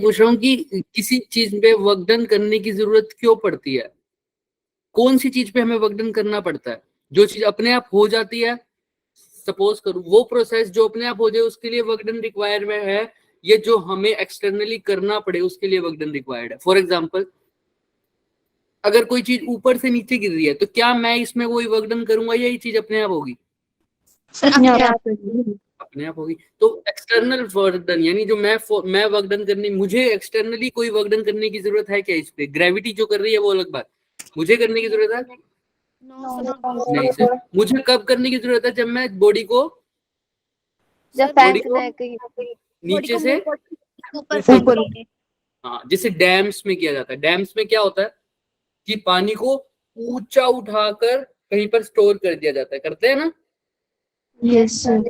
पूछ रहा हूँ कि किसी चीज पे वर्क डन करने की जरूरत क्यों पड़ती है? कौन सी चीज पे हमें वर्क डन करना पड़ता है? जो चीज अपने आप हो जाती है, सपोज करूँ वो प्रोसेस जो अपने आप हो जाए उसके लिए वर्क डन रिक्वायर्ड है, ये जो हमें एक्सटर्नली करना पड़े उसके लिए वर्क डन रिक्वायर्ड है। फॉर एग्जाम्पल, अगर कोई चीज ऊपर से नीचे गिर रही है तो क्या मैं इसमें कोई वर्क डन करूंगा या ये चीज अपने आप होगी? अपने आप होगी। तो एक्सटर्नल वर्क डन यानी जो मैं वर्क डन करने, मुझे एक्सटर्नली कोई वर्क डन करने की जरूरत है क्या? इस पे ग्रेविटी जो कर रही है वो अलग बात, मुझे करने की जरूरत है? नहीं सर, मुझे कब करने की जरूरत है? जब मैं बॉडी को नीचे से ऊपर, हाँ, जिसे डैम्स में किया जाता है। डैम्स में क्या होता है कि पानी को ऊंचा उठाकर कहीं पर स्टोर कर दिया जाता है, करते हैं ना? Yes sir.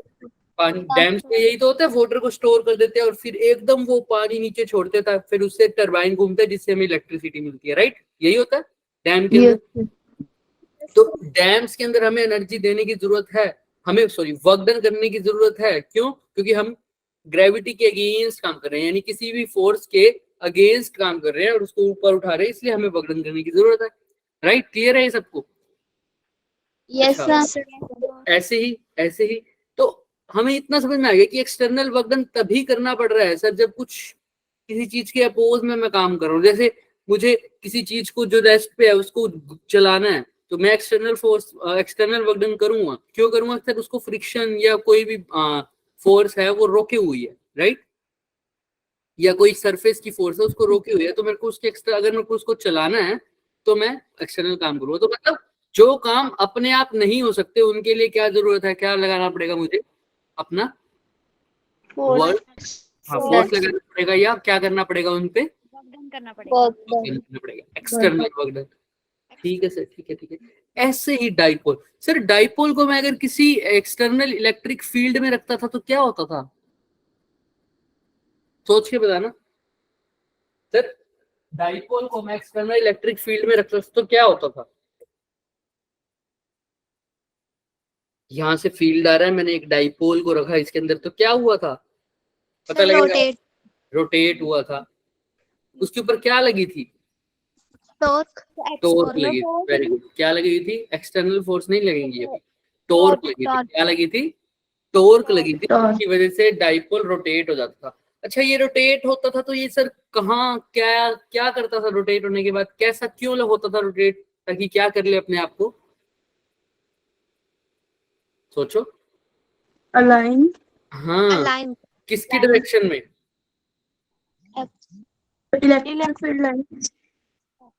पानी डैम्स में यही तो होता है, वाटर को स्टोर कर देते हैं और फिर एकदम वो पानी नीचे छोड़ते था, फिर उससे टरबाइन घूमता है जिससे हमें इलेक्ट्रिसिटी मिलती है, राइट? यही होता है डैम के अंदर। तो डैम्स के अंदर हमें एनर्जी देने की जरूरत है, हमें वर्क डन करने की जरूरत है। क्यों? क्योंकि हम ग्रेविटी के अगेंस्ट काम कर रहे हैं, यानी किसी भी फोर्स के अगेंस्ट काम कर रहे हैं और उसको ऊपर उठा रहे हैं, इसलिए हमें वर्क डन करने की जरूरत है। राइट? क्लियर है ये सबको? यस अच्छा, सर। ऐसे ही तो हमें इतना समझ में आ गया कि एक्सटर्नल वर्क डन तभी करना पड़ रहा है सर जब कुछ किसी चीज के अपोज में मैं काम कर रहा हूँ। जैसे मुझे किसी चीज को जो रेस्ट पे है उसको चलाना है, तो मैं एक्सटर्नल वर्क डन करूंगा। क्यों करूंगा सर? उसको फ्रिक्शन या कोई भी फोर्स है वो रोके हुई है, राइट? या कोई सरफेस की फोर्स है उसको रोकी हुई है, तो मेरे को उसके एक्स्ट्रा, अगर मेरे को उसको चलाना है तो मैं एक्सटर्नल काम करूंगा। तो मतलब जो काम अपने आप नहीं हो सकते उनके लिए क्या जरूरत है, क्या लगाना पड़ेगा मुझे? अपना वर्क, हाँ, फोर्स लगाना पड़ेगा या क्या करना पड़ेगा? उनपे करना पड़ेगा, एक्सटर्नल वर्क डन। ठीक है सर, ठीक है। ऐसे ही डाइपोल, सर डाइपोल को मैं अगर किसी एक्सटर्नल इलेक्ट्रिक फील्ड में रखता था तो क्या होता था? सोच के बताना सर। डाइपोल को मैं एक्सटर्नल इलेक्ट्रिक फील्ड में रखता तो क्या होता था? यहां से फील्ड आ रहा है, मैंने एक डाइपोल को रखा इसके अंदर, तो क्या हुआ था? पता लगेगा, रोटेट हुआ था। उसके ऊपर क्या लगी थी? टॉर्क लगी थी। Very good. क्या लगी थी? एक्सटर्नल फोर्स नहीं लगेंगी अभी, टॉर्क लगी थी। क्या लगी थी? टॉर्क लगी थी, जिसकी वजह से डाइपोल रोटेट हो जाता था। अच्छा, ये रोटेट होता था तो ये सर कहाँ, क्या क्या करता था रोटेट होने के बाद? कैसा क्यों होता था रोटेट? ताकि क्या कर ले अपने आप को? सोचो। अलाइन। हाँ, किसकी डायरेक्शन में? Electric field line.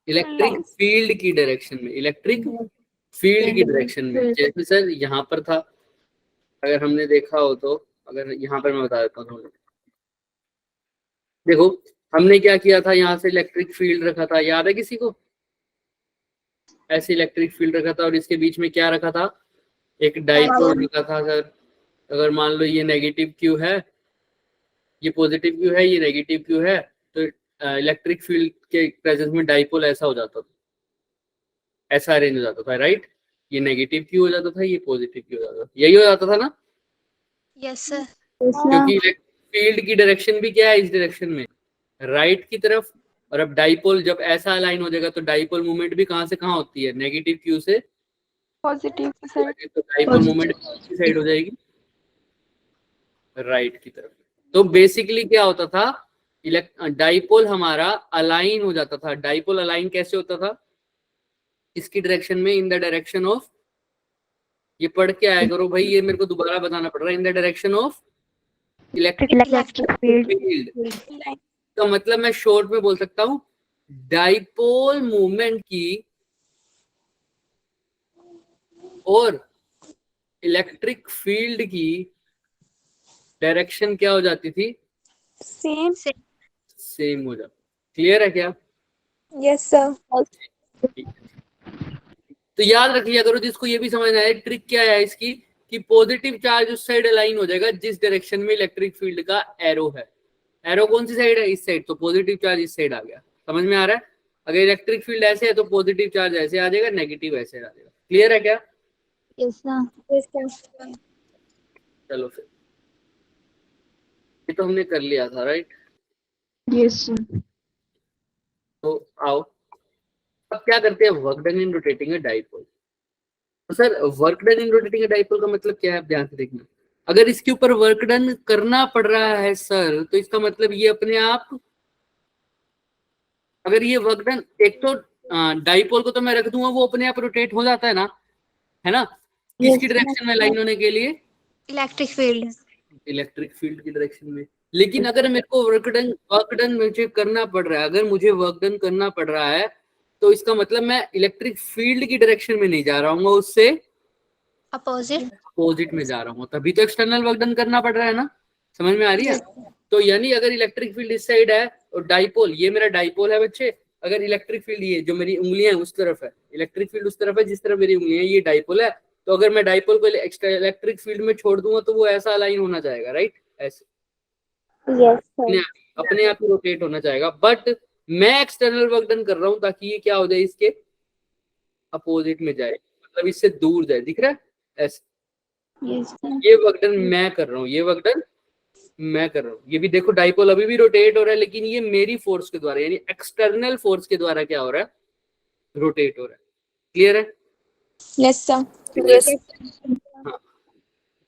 Electric field की डायरेक्शन में, इलेक्ट्रिक फील्ड की डायरेक्शन में। जैसे सर यहाँ पर था, अगर हमने देखा हो तो, अगर यहाँ पर मैं बता देता हूँ। देखो, हमने क्या किया था, यहाँ से इलेक्ट्रिक फील्ड रखा था, याद है किसी को? ऐसे इलेक्ट्रिक फील्ड रखा था और इसके बीच में क्या रखा था? एक डाइपोल रखा था सर। अगर मान लो ये नेगेटिव क्यू है, ये पॉजिटिव क्यू है, ये नेगेटिव क्यू है, तो इलेक्ट्रिक फील्ड के प्रेजेंस में डाइपोल ऐसा हो जाता था, ऐसा अरेंज हो जाता था, राइट? ये नेगेटिव क्यू हो जाता था, ये पॉजिटिव क्यू हो जाता था, यही हो जाता था ना? Yes sir. क्योंकि फील्ड की डायरेक्शन भी क्या है इस डायरेक्शन में, राइट की तरफ। और अब डाइपोल जब ऐसा अलाइन हो जाएगा तो डाइपोल मूवमेंट भी कहाँ से कहाँ होती है? नेगेटिव क्यू से पॉजिटिव साइड। तो डाइपोल मूवमेंट की साइड हो जाएगी, राइट की तरफ। तो बेसिकली क्या होता था, डाइपोल हमारा अलाइन हो जाता था। डाइपोल अलाइन कैसे होता था? इसकी डायरेक्शन में, इन द डायरेक्शन ऑफ, ये पढ़ के आया करो भाई, ये मेरे को दोबारा बताना पड़ रहा है, इन the direction of electric field. तो मतलब मैं शॉर्ट में बोल सकता हूं, डाइपोल मूवमेंट की और इलेक्ट्रिक फील्ड की डायरेक्शन क्या हो जाती थी? सेम हो जाती। क्लियर है क्या? Yes sir. तो याद रखिए करो, जिसको ये भी समझना है ट्रिक क्या है इसकी, कि पॉजिटिव चार्ज उस साइड अलाइन हो जाएगा जिस डायरेक्शन में इलेक्ट्रिक फील्ड का एरो है। एरो कौन सी साइड है? इस साइड, तो पॉजिटिव चार्ज इस साइड आ गया। समझ में आ रहा है? अगर इलेक्ट्रिक फील्ड ऐसे है तो पॉजिटिव चार्ज ऐसे आ जाएगा, नेगेटिव ऐसे आ जाएगा। क्लियर है क्या? Yes sir. चलो फिर, ये तो हमने कर लिया था, राइट? Yes, sir. तो आओ अब क्या करते हैं, work done in rotating a dipole. तो sir work done in rotating a dipole का मतलब क्या है, आप ध्यान से देखना। अगर इसके ऊपर वर्क डन करना पड़ रहा है सर, तो इसका मतलब ये अपने आप, अगर ये वर्क डन, एक तो डाइपोल को तो मैं रख दूंगा, वो अपने आप रोटेट हो जाता है ना, किसकी डायरेक्शन में लाइन होने के लिए, Electric field. इलेक्ट्रिक फील्ड की डायरेक्शन में। लेकिन अगर मेरे को वर्क डन मुझे करना पड़ रहा है, अगर मुझे वर्क डन करना पड़ रहा है, तो इसका मतलब मैं इलेक्ट्रिक फील्ड की डायरेक्शन में नहीं जा रहा हूँ, उससे Opposite. अपोजिट में जा रहा हूँ, तभी तो एक्सटर्नल वर्क डन करना पड़ रहा है ना, समझ में आ रही है। तो यानी अगर इलेक्ट्रिक फील्ड इस साइड है और डाइपोल, ये मेरा डाइपोल है बच्चे, अगर इलेक्ट्रिक फील्ड ये जो मेरी उंगलियां उस तरफ है, इलेक्ट्रिक फील्ड उस तरफ है जिस तरफ मेरी उंगलियां, ये डाइपोल है, तो अगर मैं डाइपोल को इलेक्ट्रिक फील्ड में छोड़ दूंगा तो वो ऐसा अलाइन होना जाएगा, राइट, ऐसे Yes, अपने sir. अपने आप रोटेट होना चाहेगा। बट मैं एक्सटर्नल वर्क डन कर रहा हूँ ताकि ये क्या हो जाए, इसके अपोजिट में जाए, मतलब इससे दूर जाए, दिख रहा है ऐसे। Yes, sir. ये वर्क डन मैं कर रहा हूँ, ये वर्क डन मैं कर रहा हूँ। ये भी देखो डाइपोल अभी भी रोटेट हो रहा है, लेकिन ये मेरी फोर्स के द्वारा, यानी एक्सटर्नल फोर्स के द्वारा क्या हो रहा है, रोटेट हो रहा है। क्लियर है। Yes, sir. Yes. हाँ।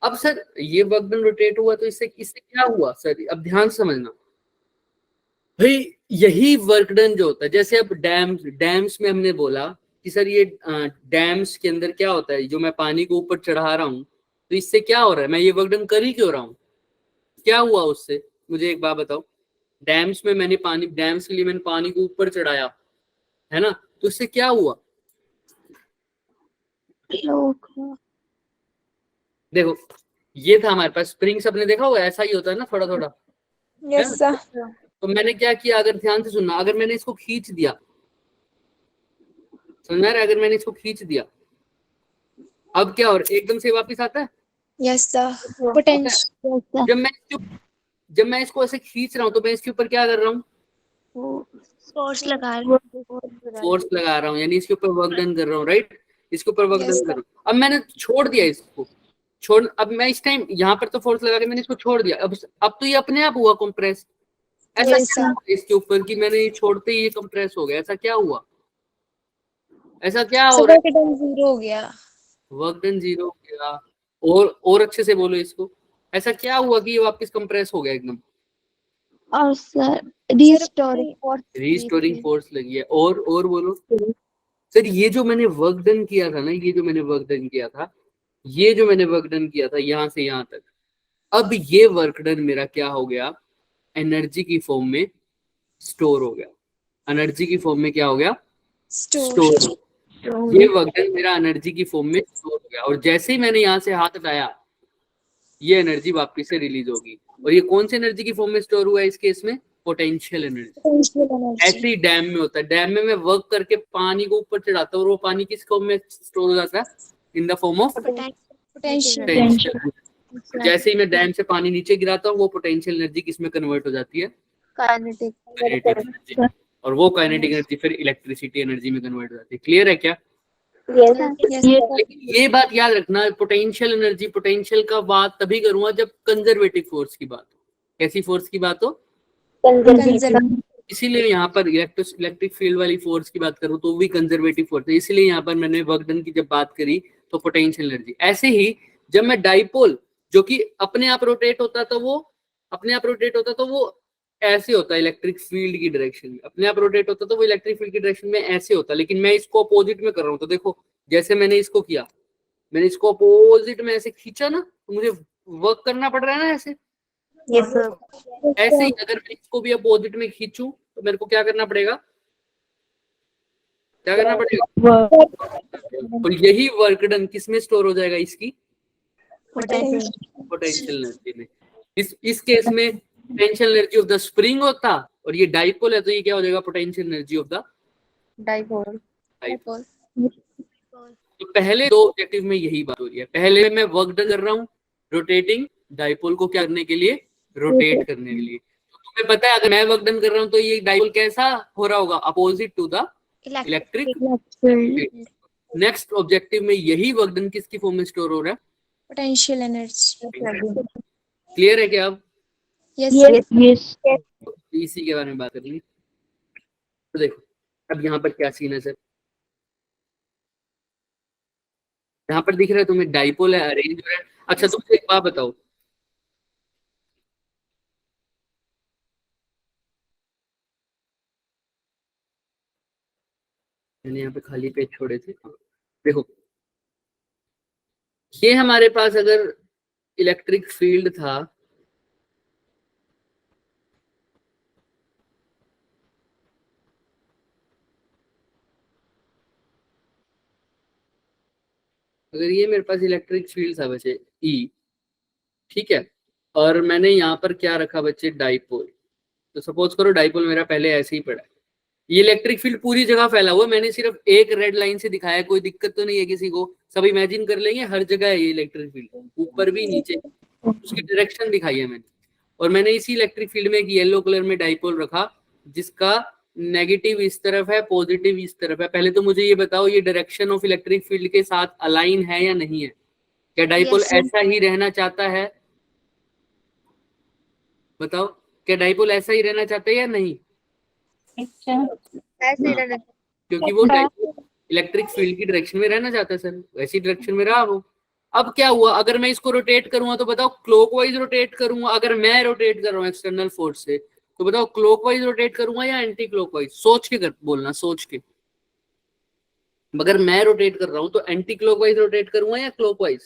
अब सर ये वर्क डन रोटेट हुआ, तो इससे इससे क्या हुआ सर, अब ध्यान से समझना भाई। यही वर्क डन जो होता है, जैसे अब डैम्स में हमने बोला कि सर ये डैम्स के अंदर क्या होता है, जो मैं पानी को ऊपर चढ़ा रहा हूँ, तो इससे क्या हो रहा है, मैं ये वर्क डन कर ही क्यों रहा हूँ, क्या हुआ उससे, मुझे एक बात बताओ। डैम्स में मैंने पानी, डैम्स के लिए मैंने पानी को ऊपर चढ़ाया, है ना, तो इससे क्या हुआ, देखो ये था हमारे पास स्प्रिंग्स, अपने देखा होगा ऐसा ही होता है ना, थोड़ा थोड़ा, है Yes, ना? sir. तो मैंने क्या किया, अगर ध्यान से सुनना, अगर मैंने इसको खींच दिया, समझ में आ रहा है, अगर मैंने इसको खींच दिया, अब क्या हो रहा है, एकदम से वापस आता है। Yes, sir. Potential. जब मैं जब मैं इसको ऐसे खींच रहा हूँ, तो मैं इसके ऊपर क्या कर रहा हूँ, Force लगा रहे फोर्स लगा रहा हूँ, यानी इसके ऊपर वर्क डन कर रहा हूँ, राइट, इसके ऊपर वर्क Yes, डन कर रहा हूँ। अब मैंने छोड़ दिया इसको, अब मैं इस टाइम यहाँ पर तो फोर्स लगा के मैंने इसको छोड़ दिया, अब तो ये अपने आप हुआ कंप्रेस। ऐसा Yes, क्या sir. हुआ इसके ऊपर कि मैंने ये छोड़ते ही ये कंप्रेस हो गया, ऐसा क्या हुआ, ऐसा क्या So हो रहा work done zero हो गया. है, वर्क डन जीरो हो गया। और अच्छे से बोलो इसको, ऐसा क्या हुआ कि ये वापस कंप्रेस हो गया एकदम, और sir restoring force restoring force लगी है। और बोलो सर, ये जो मैंने वर्क डन किया था ना, ये जो मैंने वर्क डन किया था, ये जो मैंने वर्क डन किया था यहाँ से यहाँ तक, अब ये वर्क डन मेरा क्या हो गया, एनर्जी की फॉर्म में स्टोर हो गया, एनर्जी की फॉर्म में क्या हो गया, स्टोर। ये वर्क डन मेरा एनर्जी की फॉर्म में स्टोर हो गया, और जैसे ही मैंने यहाँ से हाथ हटाया, ये एनर्जी वापस से रिलीज होगी। और ये कौन सी एनर्जी की फॉर्म में स्टोर हुआ है इस केस में, पोटेंशियल एनर्जी। ऐसे ही डैम में होता है, डैम में मैं वर्क करके पानी को ऊपर चढ़ाता हूँ, और वो पानी किस फॉर्म में स्टोर हो जाता है, in the form of potential. जैसे ही मैं डैम से पानी नीचे गिराता हूँ, वो पोटेंशियल एनर्जी किस में कन्वर्ट हो जाती है, काइनेटिक एनर्जी, और वो काइनेटिक एनर्जी फिर इलेक्ट्रिसिटी एनर्जी में कन्वर्ट हो जाती है। क्लियर है क्या। लेकिन ये बात याद रखना, पोटेंशियल एनर्जी, पोटेंशियल का बात तभी करूंगा जब कंजर्वेटिव फोर्स की बात हो। कैसी फोर्स की बात हो, इसीलिए यहाँ पर इलेक्ट्रिक फील्ड वाली फोर्स की बात करूं तो भी कंजर्वेटिव फोर्स है, इसीलिए यहाँ पर मैंने वर्क डन की जब बात करी तो पोटेंशियल एनर्जी। ऐसे ही जब मैं डाइपोल जो कि अपने आप रोटेट होता, तो वो अपने आप रोटेट होता, तो वो ऐसे होता है इलेक्ट्रिक फील्ड की डायरेक्शन में, अपने आप रोटेट होता तो वो इलेक्ट्रिक फील्ड की डायरेक्शन में ऐसे होता, लेकिन मैं इसको अपोजिट में कर रहा हूँ। तो देखो जैसे मैंने इसको किया, मैंने इसको अपोजिट में ऐसे खींचा ना, तो मुझे वर्क करना पड़ रहा है ना ऐसे। Yes, sir. ऐसे ही अगर मैं इसको भी अपोजिट में खींचूं, तो मेरे को क्या करना पड़ेगा, क्या करना पड़ेगा, और यही वर्क डन किस में स्टोर हो जाएगा, इसकी पोटेंशियल एनर्जी में। इस केस में potential energy of the spring होता, और ये डाइपोल है तो ये क्या हो जाएगा, potential energy of the dipole. तो पहले दो ऑब्जेक्टिव में यही बात हो रही है। पहले मैं वर्क डन कर रहा हूँ रोटेटिंग, डाइपोल को क्या करने के लिए, रोटेट करने के लिए। तो तुम्हें पता है अगर मैं वर्क डन कर रहा हूँ तो ये डाइपोल कैसा हो रहा होगा, opposite to the electric field. Next objective में यही वर्क डन किसकी फॉर्म में स्टोर हो रहा है, पोटेंशियल एनर्जी. क्लियर है क्या अब। Yes, sir. Yes. तो इसी के बारे में बात करेंगे। तो देखो अब यहाँ पर क्या सीन है सर, यहाँ पर दिख रहा है तुम्हें डाइपोल है, अरेंज हो रहा है। अच्छा तुम एक बात बताओ, मैंने यहाँ पे खाली पेज छोड़े थे। देखो ये हमारे पास अगर इलेक्ट्रिक फील्ड था, अगर ये मेरे पास इलेक्ट्रिक फील्ड था बच्चे ई, ठीक है, और मैंने यहाँ पर क्या रखा बच्चे, डाइपोल। तो सपोज करो डाइपोल मेरा पहले ऐसे ही पड़ा है, ये इलेक्ट्रिक फील्ड पूरी जगह फैला हुआ है, मैंने सिर्फ एक रेड लाइन से दिखाया, कोई दिक्कत तो नहीं है किसी को, सब इमेजिन कर लेंगे हर जगह है ये इलेक्ट्रिक फील्ड, ऊपर भी नीचे, उसकी डायरेक्शन दिखाई है मैंने। और मैंने इसी इलेक्ट्रिक फील्ड में एक येलो कलर में डाइपोल रखा जिसका नेगेटिव इस तरफ है, पॉजिटिव इस तरफ है। पहले तो मुझे ये बताओ ये डायरेक्शन ऑफ इलेक्ट्रिक फील्ड के साथ अलाइन है या नहीं है, क्या डाइपोल Yes, sir. ऐसा ही रहना चाहता है, बताओ क्या डाइपोल ऐसा ही रहना चाहता है या नहीं? ऐसे ही हाँ, रहना। क्योंकि वो डाइपोल इलेक्ट्रिक फील्ड की डायरेक्शन में रहना चाहता है सर, वैसी डायरेक्शन में रहा वो। अब क्या हुआ, अगर मैं इसको रोटेट करूंगा तो बताओ क्लॉकवाइज रोटेट करूंगा, अगर मैं रोटेट कर रहा हूँ एक्सटर्नल फोर्स से तो बताओ क्लॉकवाइज रोटेट करूंगा या एंटी क्लॉकवाइज, सोच के कर बोलना, सोच के। अगर मैं रोटेट कर रहा हूँ तो एंटी क्लॉकवाइज रोटेट करूंगा या क्लॉकवाइज,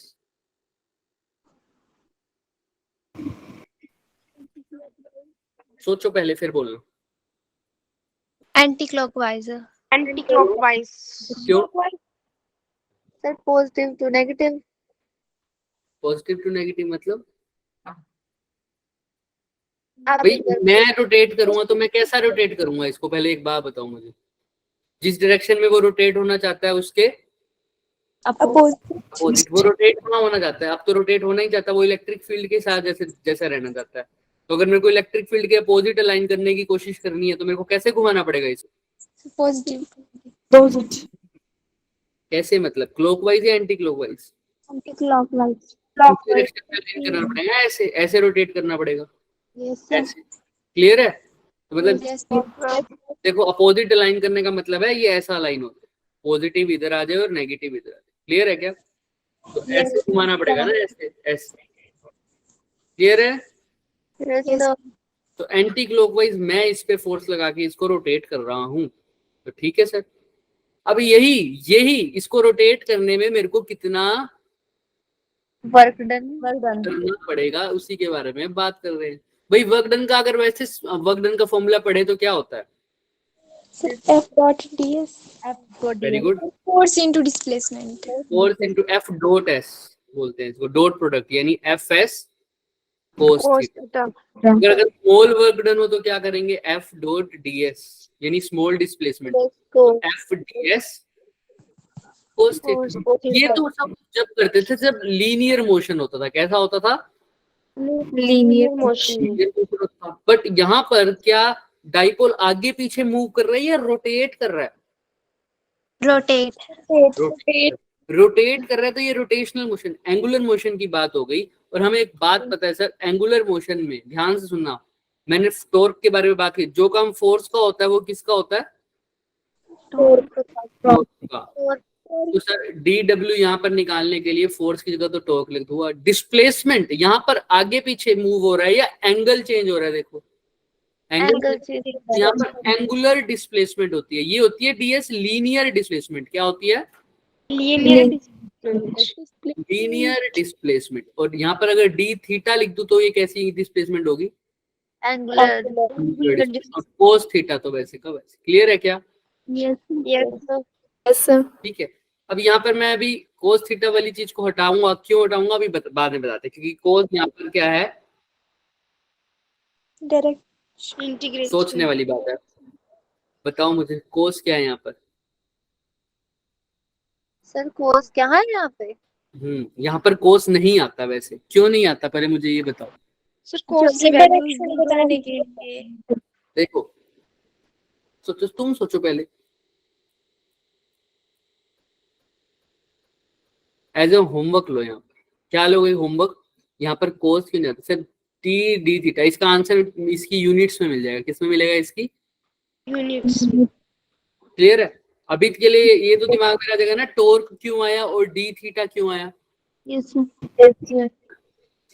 सोचो पहले फिर बोलना। Anti-clockwise. Anti-clockwise. क्यों? Sir, positive to negative. Positive to negative मतलब आप भाई मैं रोटेट करूंगा तो मैं कैसा रोटेट करूंगा इसको, पहले एक बात बताओ मुझे, जिस डायरेक्शन में वो रोटेट होना चाहता है उसके अपोजिट वो रोटेट कहाँ होना चाहता है, अब तो रोटेट होना ही चाहता है, वो इलेक्ट्रिक फील्ड के साथ जैसे जैसा रहना चाहता है। तो अगर मेरे को इलेक्ट्रिक फील्ड के अपोजिट अलाइन करने की कोशिश करनी है तो मेरे को कैसे घुमाना पड़ेगा इसको, positive. कैसे मतलब क्लॉकवाइज या एंटी क्लॉकवाइज, Anti-clockwise. डायरेक्शन में अलाइन करना पड़ेगा, ऐसे ऐसे रोटेट करना पड़ेगा, Yes, sir. ऐसे। क्लियर है? तो मतलब Yes, sir. देखो अपोजिट अलाइन करने का मतलब है ये ऐसा अलाइन होता है, पॉजिटिव इधर आ जाए और नेगेटिव इधर आ जाए। क्लियर है क्या? तो ऐसे घुमाना पड़ेगा ना, ऐसे ऐसे। क्लियर है? Yes, sir. तो एंटी क्लॉकवाइज मैं इस पे फोर्स लगा के इसको रोटेट कर रहा हूं, तो ठीक है सर। अब यही यही इसको रोटेट करने में मेरे को कितना Work done. करना पड़ेगा उसी के बारे में बात कर रहे हैं। भाई वर्क डन का अगर वैसे वर्क डन का फॉर्मूला पढ़े तो क्या होता है? Sir, F dot ds. Very good, Force into displacement. Force into F dot S बोलते हैं इसको, डॉट प्रोडक्ट यानी एफ एस कोस थीटा। अगर स्मॉल वर्क डन हो तो क्या करेंगे, एफ डॉट डी एस यानी small displacement, F D S cos theta. ये तो सब जब करते थे जब लीनियर मोशन होता था, कैसा होता था, Linear motion. बट यहाँ पर क्या डाइपोल आगे पीछे मूव कर रहा है या रोटेट कर रहा है? Rotate. रोटेट कर रहा है, तो ये रोटेशनल मोशन, एंगुलर मोशन की बात हो गई। और हमें एक बात पता है सर, एंगुलर मोशन में ध्यान से सुनना, मैंने टॉर्क के बारे में बात की, जो काम फोर्स का होता है वो किसका होता है, टॉर्क का। तो सर डी डब्ल्यू यहाँ पर निकालने के लिए फोर्स की जगह तो टॉर्क लिख दूंगा। डिस्प्लेसमेंट यहाँ पर आगे पीछे मूव हो रहा है या एंगल चेंज हो रहा है, देखो एंगल यहाँ पर एंगुलर डिस्प्लेसमेंट होती है, ये होती है डीएस लीनियर डिस्प्लेसमेंट। क्या होती है? Linear displacement. और यहाँ पर अगर डी थीटा लिख दूं तो ये कैसी डिस्प्लेसमेंट होगी, Angular. कोस थीटा तो वैसे का वैसे। क्लियर है क्या? Yes, sir. ठीक है। अब यहाँ पर मैं अभी कोस थीटा वाली चीज को हटाऊंगा, क्यों हटाऊंगा अभी बाद में बताते हैं, क्योंकि कोस यहाँ पर क्या है, Direct. सोचने वाली बात है। बताओ मुझे कोस क्या है यहाँ पर? सर कोस क्या है यहाँ पे? यहाँ पर कोस नहीं आता, वैसे क्यों नहीं आता पहले मुझे ये बताओ। सर कोस की वैल्यू बताने के लिए। देखो सोचो, तुम सोचो पहले, एज ए होमवर्क लो। यहाँ पर क्या लोगे होमवर्क, यहाँ पर कोस क्यों नहीं आता सर? टी डी थीटा, इसका आंसर इसकी यूनिट्स में मिल जाएगा। किस में मिलेगा इसकी? यूनिट्स। क्लियर है? अभी के लिए ये तो दिमाग में आ जाएगा ना, टॉर्क क्यों आया और डी थीटा क्यों आया, यस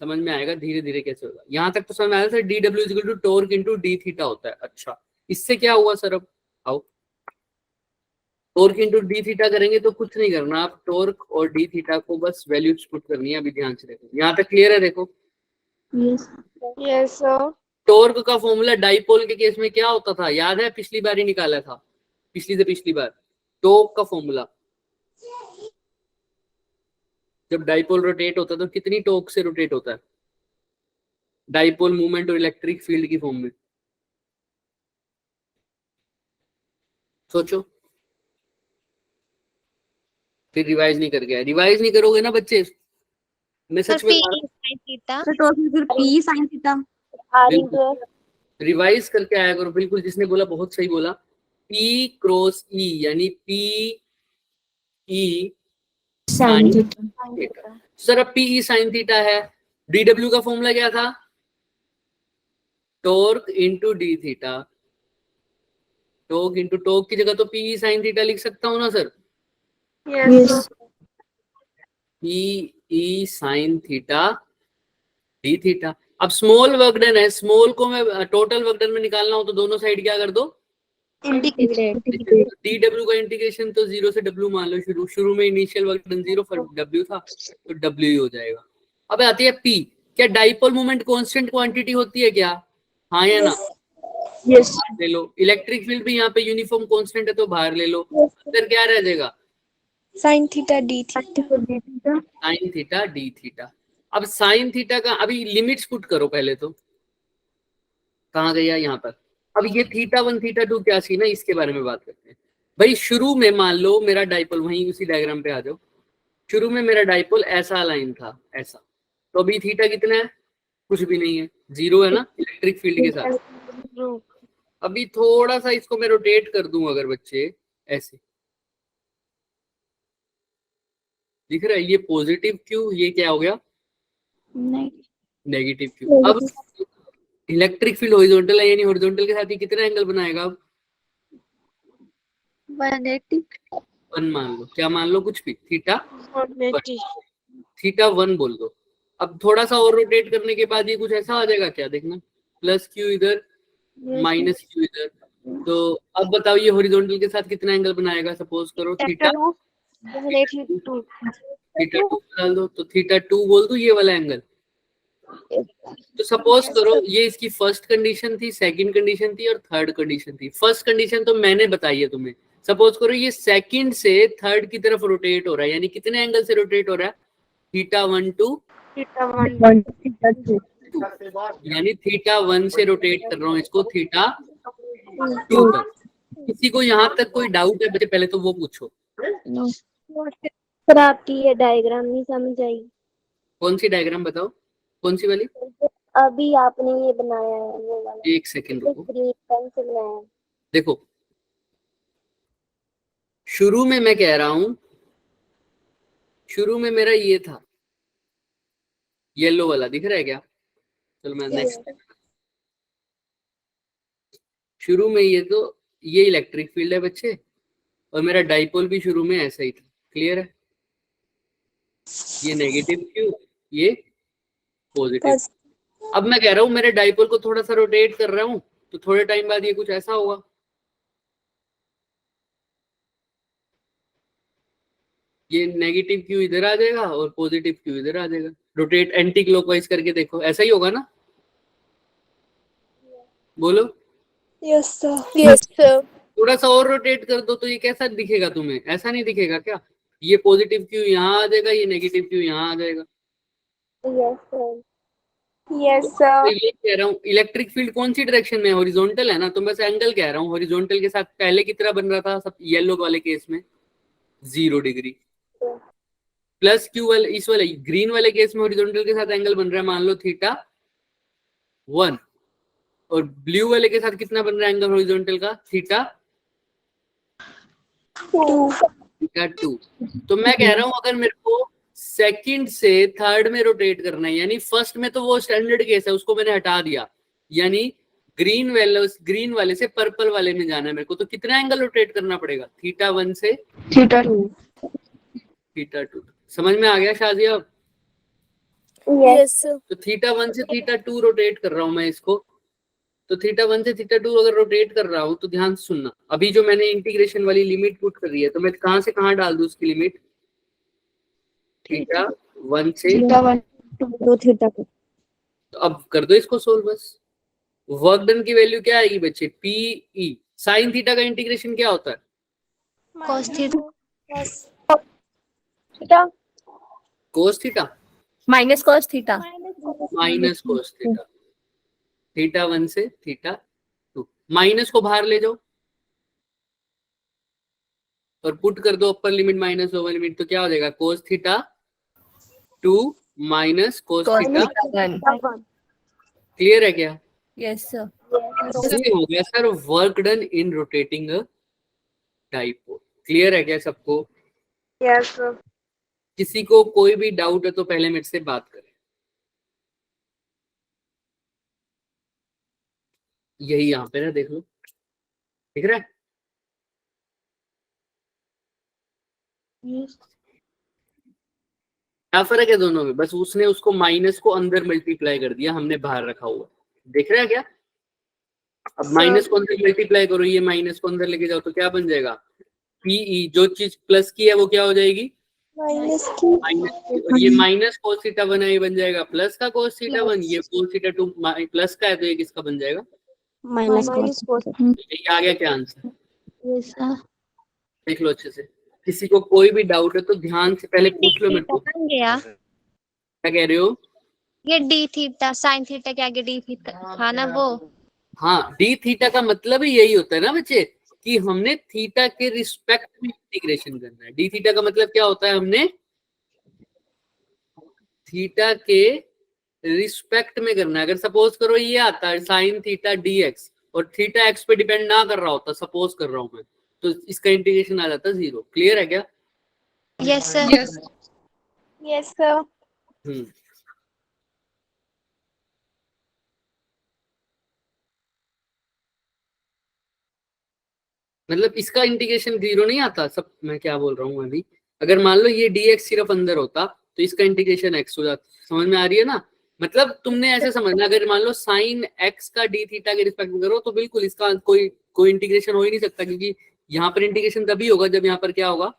समझ में आएगा धीरे धीरे कैसे होगा। यहाँ तक तो समझ में आया sir, d W is equal to torque into d theta होता है। अच्छा, इससे क्या हुआ सर? अब आओ, टॉर्क इंटू डी थीटा करेंगे तो कुछ नहीं करना, आप टॉर्क और डी थीटा को बस वैल्यूज पुट करनी है। अभी ध्यान से देखो, यहाँ तक क्लियर है? देखो, यस सर। टॉर्क का फॉर्मूला डाइपोल के केस में क्या होता था, याद है? पिछली बार ही निकाला था, पिछली से पिछली बार। टॉर्क का फॉर्मूला, जब डाइपोल रोटेट होता है तो कितनी टॉर्क से रोटेट होता है? डाइपोल मूवमेंट और इलेक्ट्रिक फील्ड की फॉर्म में। सोचो, फिर रिवाइज नहीं करके आए। रिवाइज नहीं करोगे ना बच्चे, मैं सर सच में पी sin थीटा रिवाइज करके आया करो। बिल्कुल, जिसने बोला बहुत सही बोला। P क्रॉस E यानी P E sine theta. Sir अब P E साइन थीटा है, DW का फॉर्मूला क्या था? Torque into d theta. Torque into torque की जगह तो P E साइन थीटा लिख सकता हूँ ना sir? Yes P E sine theta D theta. अब स्मॉल वर्क डन है, स्मॉल को मैं टोटल वर्क डन में निकालना हो तो दोनों साइड क्या कर दो? इंटीग्रेट। डी डब्ल्यू का इंटीग्रेशन तो 0 से W मान लो। शुरू में इनिशियल वर्क डन 0 पर W था तो W ही हो जाएगा। अब आती है P। क्या डाइपोल मोमेंट कांस्टेंट क्वांटिटी होती है क्या? हाँ या ना? यस ले लो। इलेक्ट्रिक फील्ड भी यहाँ पे यूनिफॉर्म कांस्टेंट है तो बाहर ले लो। फिर क्या रह जाएगा? sin theta D theta. Sine theta D theta. अब साइन थीटा का अभी लिमिट्स पुट करो पहले तो। कहाँ गया? यहाँ पर। अब ये थीटा 1 थीटा 2 क्या सीन है, इसके बारे में बात करते हैं। भाई शुरू में मान लो मेरा डाइपोल, वहीं उसी डायग्राम पे आ जाओ। शुरू में मेरा डाइपोल ऐसा लाइन था, ऐसा, तो अभी थीटा कितना है? कुछ भी नहीं है, 0 है ना इलेक्ट्रिक फील्ड के साथ। अभी थोड़ा सा इसको मैं रोटेट कर दूं अगर बच्चे, ऐसे दिख रहा है ये पॉजिटिव क्यू, ये क्या हो गया? Negative Q. अब इलेक्ट्रिक फील्ड हॉरिजॉन्टल है, यानी हॉरिजॉन्टल के साथ ये कितना एंगल बनाएगा? अब 1 मान लो, क्या मान लो? कुछ भी, थीटा 1 बोल दो। अब थोड़ा सा और रोटेट करने के बाद ये कुछ ऐसा आ जाएगा क्या? देखना, प्लस क्यू इधर, माइनस क्यू इधर। तो अब बताओ ये हॉरिजॉन्टल के साथ कितना एंगल बनाएगा? सपोज करो थीटा 2 डाल दो तो थीटा 2 बोल दो, ये वाला एंगल। तो सपोज करो ये इसकी फर्स्ट कंडीशन थी, सेकंड कंडीशन थी और थर्ड कंडीशन थी। फर्स्ट कंडीशन तो मैंने बताई है तुम्हें। सपोज करो ये सेकंड से थर्ड की तरफ रोटेट हो रहा है, यानी कितने एंगल से रोटेट हो रहा है? थीटा 1 2, यानी थीटा 1 से रोटेट कर रहा हूँ इसको थीटा 2 तक। किसी को यहाँ तक कोई डाउट है बच्चे? पहले तो वो पूछो। सर आपकी ये डायग्राम नहीं समझ आई। कौन सी डायग्राम बताओ? कौन सी वाली? अभी आपने ये बनाया है वो वाला। एक सेकंड रुको, ग्रीन पेन से बनाया है। देखो शुरू में मैं कह रहा हूं, शुरू में मेरा ये था, येलो वाला दिख रहा है क्या? चलो मैं नेक्स्ट। शुरू में ये तो ये इलेक्ट्रिक फील्ड है बच्चे, और मेरा डाइपोल भी शुरू में ऐसा ही था। क्लियर है? ये नेगेटिव क्यू, ये पॉजिटिव। अब मैं कह रहा हूं मेरे डाइपोल को थोड़ा सा रोटेट कर रहा हूं तो थोड़े टाइम बाद ये कुछ ऐसा होगा। ये नेगेटिव क्यू इधर आ जाएगा और पॉजिटिव क्यू इधर आ जाएगा। रोटेट एंटी क्लॉकवाइज करके देखो, ऐसा ही होगा ना? बोलो। Yes sir. थोड़ा सा और रोटेट कर दो तो ये कैसा दिखेगा तुम्हें? ऐसा नहीं दिखेगा क्या? ये पॉजिटिव क्यू यहाँ आ जाएगा, ये नेगेटिव क्यू यहाँ आ जाएगा। यस तो सर। ये कह रहा हूँ इलेक्ट्रिक फील्ड कौन सी डायरेक्शन में है? हॉरिजॉन्टल है ना, तो बस एंगल कह रहा हूँ। हॉरिजॉन्टल के साथ पहले की तरह बन रहा था सब येलो वाले केस में 0 डिग्री, प्लस क्यू वाले इस वाले ग्रीन वाले केस में हॉरिजॉन्टल के साथ एंगल बन रहा है मान लो थीटा 1, और ब्लू वाले के साथ कितना बन रहा है एंगल हॉरिजॉन्टल का? थीटा 2। तो मैं कह रहा हूं अगर मेरे को सेकंड से थर्ड में रोटेट करना है, यानी फर्स्ट में तो वो स्टैंडर्ड केस है, उसको मैंने हटा दिया, यानी ग्रीन वाले से पर्पल वाले में जाना है मेरे को, तो कितना एंगल रोटेट करना पड़ेगा? θ1 से θ2 θ2। समझ में आ गया शाजिया? Yes, sir. तो θ1 से θ2 रोटेट कर रहा हूं मैं इसको, तो θ1 से θ2 अगर रोटेट कर रहा हूं तो ध्यान से सुनना, अभी जो मैंने इंटीग्रेशन वाली लिमिट पुट कर रही है, तो मैं कहां से कहां डाल दूं उसकी लिमिट? θ1 से θ1 2 θ2. तो अब कर दो इसको सोल्व बस। वर्क डन की वैल्यू क्या आएगी बच्चे? पीई। साइन थीटा का इंटीग्रेशन क्या होता है? cos θ Yes. Theta. Cos theta minus cos theta minus cos theta. θ1 से θ2, माइनस को बाहर ले जाओ और पुट कर दो upper limit minus lower limit, तो क्या हो जाएगा? Cos θ2 minus cos cos theta. Theta 1। Clear है क्या? Yes sir. ये हो गया sir work done in rotating a dipole. Clear है क्या सबको? Yes, sir. किसी को कोई भी डाउट है तो पहले मेरे से बात करें। यही यहाँ पे ना, देख लो, दिख रहा है? क्या फर्क है दोनों में? बस उसने उसको माइनस को अंदर मल्टीप्लाई कर दिया, हमने बाहर रखा हुआ। देख रहा है क्या? अब माइनस को अंदर मल्टीप्लाई करो, ये माइनस को अंदर लेके जाओ तो क्या बन जाएगा? पीई। जो चीज प्लस की है वो क्या हो जाएगी? Minus की. माइनस। और ये माइनस कोस थीटा 1 है, ये बन जाएगा प्लस का कोस थीटा 1। ये कोस थीटा 2 प्लस का है, तो ये किसका बन जाएगा? Minus cos. ये आ गया क्या आंसर? yes sir देख लो अच्छे से। किसी को कोई भी डाउट है तो ध्यान से पहले पूछ लो मेरे को। बन गया क्या कह रहे हो? ये डी थीटा साइन थीटा के आगे डी थीटा था ना वो। हाँ, डी थीटा का मतलब ही यही होता है ना बच्चे, कि हमने थीटा के रिस्पेक्ट में इंटीग्रेशन करना है। डी थीटा का मतलब क्या होता है? हमने थीटा के रिस्पेक्ट में करना है। अगर सपोज करो ये आता है साइन थीटा डीएक्स और थीटा एक्स पे डिपेंड ना कर रहा होता, सपोज कर रहा हूं मैं, तो इसका इंटीग्रेशन आ जाता 0। क्लियर है क्या? yes sir Yes, sir. मतलब इसका इंटीग्रेशन 0 नहीं आता। सब मैं क्या बोल रहा हूँ अभी, अगर मान लो ये dx सिर्फ अंदर होता तो इसका इंटीग्रेशन x हो जाता। समझ में आ रही है ना? मतलब तुमने ऐसे समझना, अगर मान लो साइन x का डी थीटा के रिस्पेक्ट में करो तो बिल्कुल इसका कोई इंटीग्रेशन हो ही नहीं सकता, क्योंकि यहाँ पर इंटीग्रेशन तभी होगा जब यहाँ पर क्या होगा?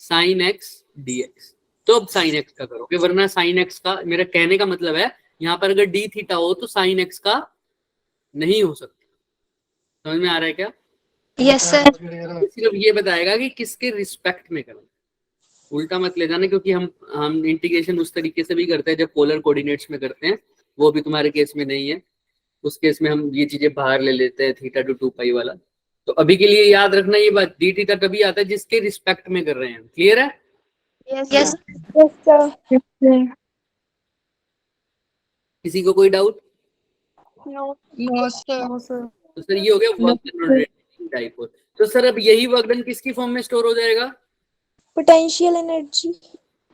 Sine x dx। तो अब साइन x का करोगे, वरना साइन x का, मेरा कहने का मतलब है यहाँ पर अगर डी थीटा हो तो साइन x का नहीं हो सकता। समझ में आ रहा है क्या? yes sir सिर्फ ये बताएगा कि किसके रिस्पेक्ट में करना। उल्टा मत ले जाना, क्योंकि हम इंटीग्रेशन उस तरीके से भी करते हैं जब पोलर कोऑर्डिनेट्स में करते हैं, वो भी तुम्हारे केस में नहीं है। उस केस में हम ये चीजें बाहर ले लेते हैं, थीटा टू 2 पाई वाला। तो अभी के लिए याद रखना ये बात, डी थीटा तभी आता है जिसके रिस्पेक्ट में कर रहे हैं। क्लियर है? yes Yes, sir. किसी को कोई डाउट? No. no sir तो सर ये हो गया वर्क डन डाइपोल। तो सर अब यही वर्क डन किसकी फॉर्म में स्टोर हो जाएगा? Potential energy.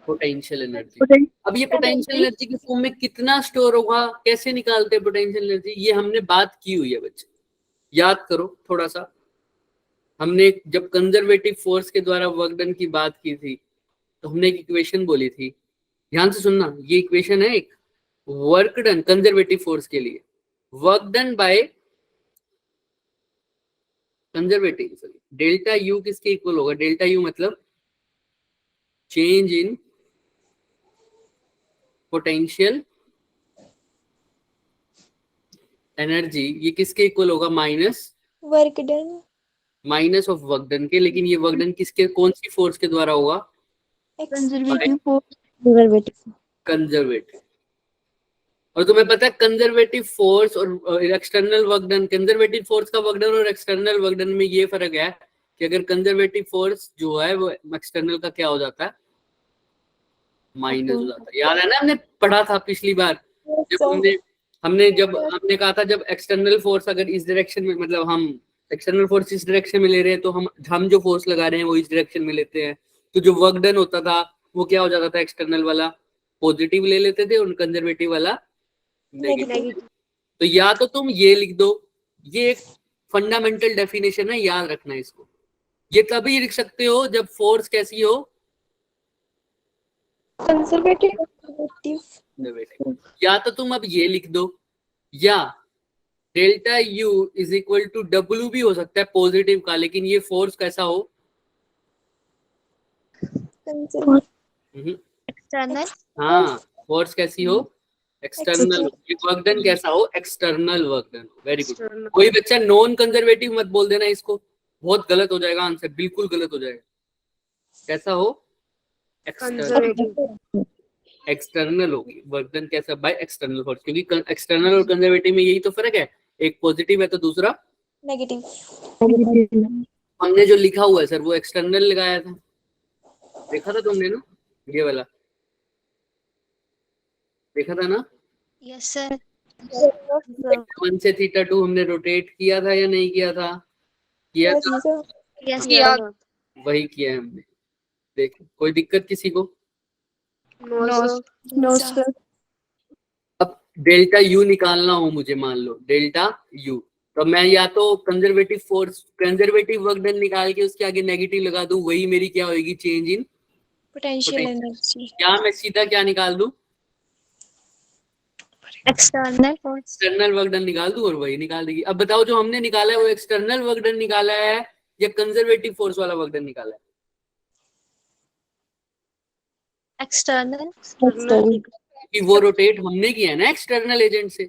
Potential energy. अब ये पोटेंशियल एनर्जी की फॉर्म में कितना स्टोर होगा, कैसे निकालते हैं पोटेंशियल एनर्जी, ये हमने बात की हुई है बच्चे। याद करो थोड़ा सा। हमने जब कंजर्वेटिव फोर्स के द्वारा वर्क डन की बात की थी तो हमने एक इक्वेशन बोली थी, ध्यान से सुनना। ये इक्वेशन है एक, वर्क डन कंजर्वेटिव फोर्स के लिए, work done by conservative, delta U किसके इक्वल होगा? डेल्टा यू मतलब चेंज इन पोटेंशियल एनर्जी। ये किसके इक्वल होगा? Work done. Minus of work done के। लेकिन ये वर्क डन किसके, कौन सी फोर्स के द्वारा होगा? conservative force Conservative. कंजर्वेटिव। और तुम्हें पता है कंजर्वेटिव फोर्स और external work done, conservative force का वर्क डन और एक्सटर्नल वर्क डन में ये फर्क है कि अगर कंजर्वेटिव फोर्स जो है वो एक्सटर्नल का क्या हो जाता है? माइनस हो जाता है। याद है ना, हमने पढ़ा था पिछली बार जब हमने कहा था जब एक्सटर्नल फोर्स अगर इस डायरेक्शन में, मतलब हम एक्सटर्नल फोर्स इस डायरेक्शन में ले रहे हैं तो हम जो फोर्स लगा रहे हैं वो इस डायरेक्शन में लेते हैं, तो जो वर्क डन होता था वो क्या हो जाता था, एक्सटर्नल वाला पॉजिटिव ले लेते थे और कंजर्वेटिव वाला नेगेटिव। नेगेटिव। तो या तो तुम ये लिख दो, ये एक फंडामेंटल डेफिनेशन है, याद रखना इसको। ये कभी लिख सकते हो जब फोर्स कैसी हो, कंजर्वेटिव। या तो तुम अब ये लिख दो, या delta U is equal to W भी हो सकता है पॉजिटिव का, लेकिन ये फोर्स कैसा हो, एक्सटर्नल हाँ फोर्स कैसी हो, एक्सटर्नल। वर्क डन कैसा हो, external work done. Very good. कोई बच्चा नॉन कंजर्वेटिव मत बोल देना इसको, बहुत गलत हो जाएगा आंसर, बिल्कुल गलत हो जाएगा। कैसा हो, एक्सटर्नल। एक्सटर्नल होगी वर्क डन कैसा, बाय एक्सटर्नल फोर्स, क्योंकि एक्सटर्नल और कंजर्वेटिव में यही तो फर्क है, एक पॉजिटिव है तो दूसरा नेगेटिव। हमने जो लिखा हुआ है सर वो एक्सटर्नल लगाया था, देखा था तुमने ना, ये वाला देखा था ना। Yes sir. 1 से थीटा 2 हमने रोटेट किया था या नहीं किया था, किया था, यस वही किया है हमने। देख कोई दिक्कत किसी को। No sir. अब डेल्टा यू निकालना हो मुझे, मान लो डेल्टा यू, तो मैं या तो conservative force, conservative work done निकाल के उसके आगे नेगेटिव लगा दूं, वही मेरी क्या होगी, चेंज इन पोटेंशियल एनर्जी। या मैं सीधा क्या निकाल दूं, एक्सटर्नल वर्क डन निकाल दूं और वही निकाल देगी। अब बताओ जो हमने निकाला है वो एक्सटर्नल वर्क डन निकाला है या कंजर्वेटिव फोर्स वाला वर्क डन निकाला है, एक्सटर्नल। कि वो रोटेट हमने किया है ना एक्सटर्नल एजेंट से।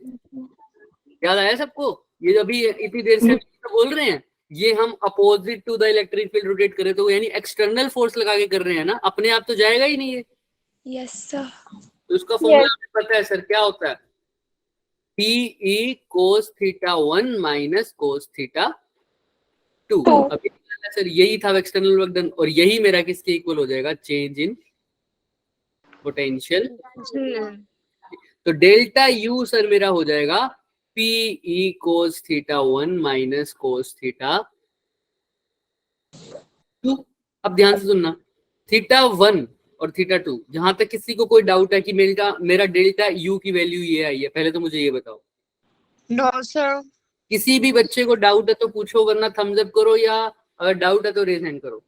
याद आया सबको, ये जो अभी इतनी देर से तो बोल रहे हैं, ये हम opposite to the electric field rotate करे तो यानी एक्सटर्नल फोर्स लगा के कर रहे हैं ना, अपने आप तो जाएगा ही नहीं है। Yes sir. तो उसका फॉर्मूला पता है सर, क्या होता है, PE cos theta 1 minus cos theta 2। अभी सर यही था एक्सटर्नल वर्क डन, और यही मेरा किसके इक्वल हो जाएगा, चेंज इन पोटेंशियल। तो डेल्टा यू सर मेरा हो जाएगा PE cos theta 1 minus cos theta 2। अब ध्यान से सुनना, थीटा 1 और थीटा 2, जहां तक किसी को कोई डाउट है कि मेरा डेल्टा यू की वैल्यू ये आई है, पहले तो मुझे ये बताओ। No sir. किसी भी बच्चे को डाउट है तो पूछो, वरना थम्स अप करो, या अगर डाउट है तो रेज हैंड करो।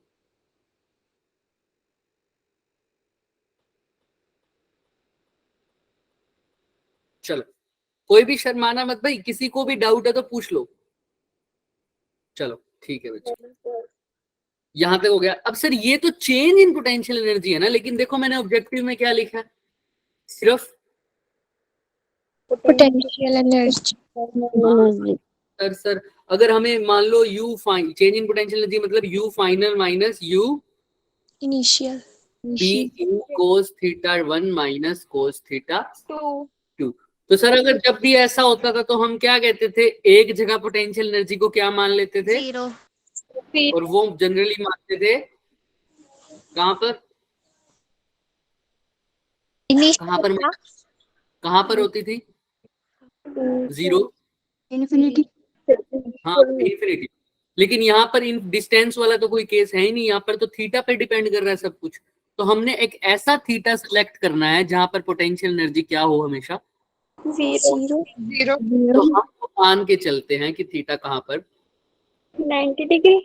चलो कोई भी शर्माना मत भाई, किसी को भी डाउट है तो पूछ लो। चलो ठीक है बच्चे, यहां तक हो गया। अब सर ये तो चेंज इन पोटेंशियल एनर्जी है ना, लेकिन देखो मैंने ऑब्जेक्टिव में क्या लिखा है, सिर्फ पोटेंशियल एनर्जी। सर अगर हमें मान लो U fine, change in potential energy मतलब U final minus U initial. PE cos theta 1 minus cos theta 2। तो सर अगर जब भी ऐसा होता था तो हम क्या कहते थे, एक जगह पोटेंशियल एनर्जी को क्या मान लेते थे, जीरो। और वो जनरली मानते थे कहां पर, कहां पर होती थी, जीरो, इन्फिनिटी। हाँ इन्फिनिटी। लेकिन यहाँ पर इन डिस्टेंस वाला तो कोई केस है ही नहीं, यहाँ पर तो थीटा पे डिपेंड कर रहा है सब कुछ। तो हमने एक ऐसा थीटा सिलेक्ट करना है जहां पर पोटेंशियल एनर्जी क्या हो, हमेशा जीरो। तो हम तो मान के चलते हैं कि थीटा कहां पर, 90 डिग्री।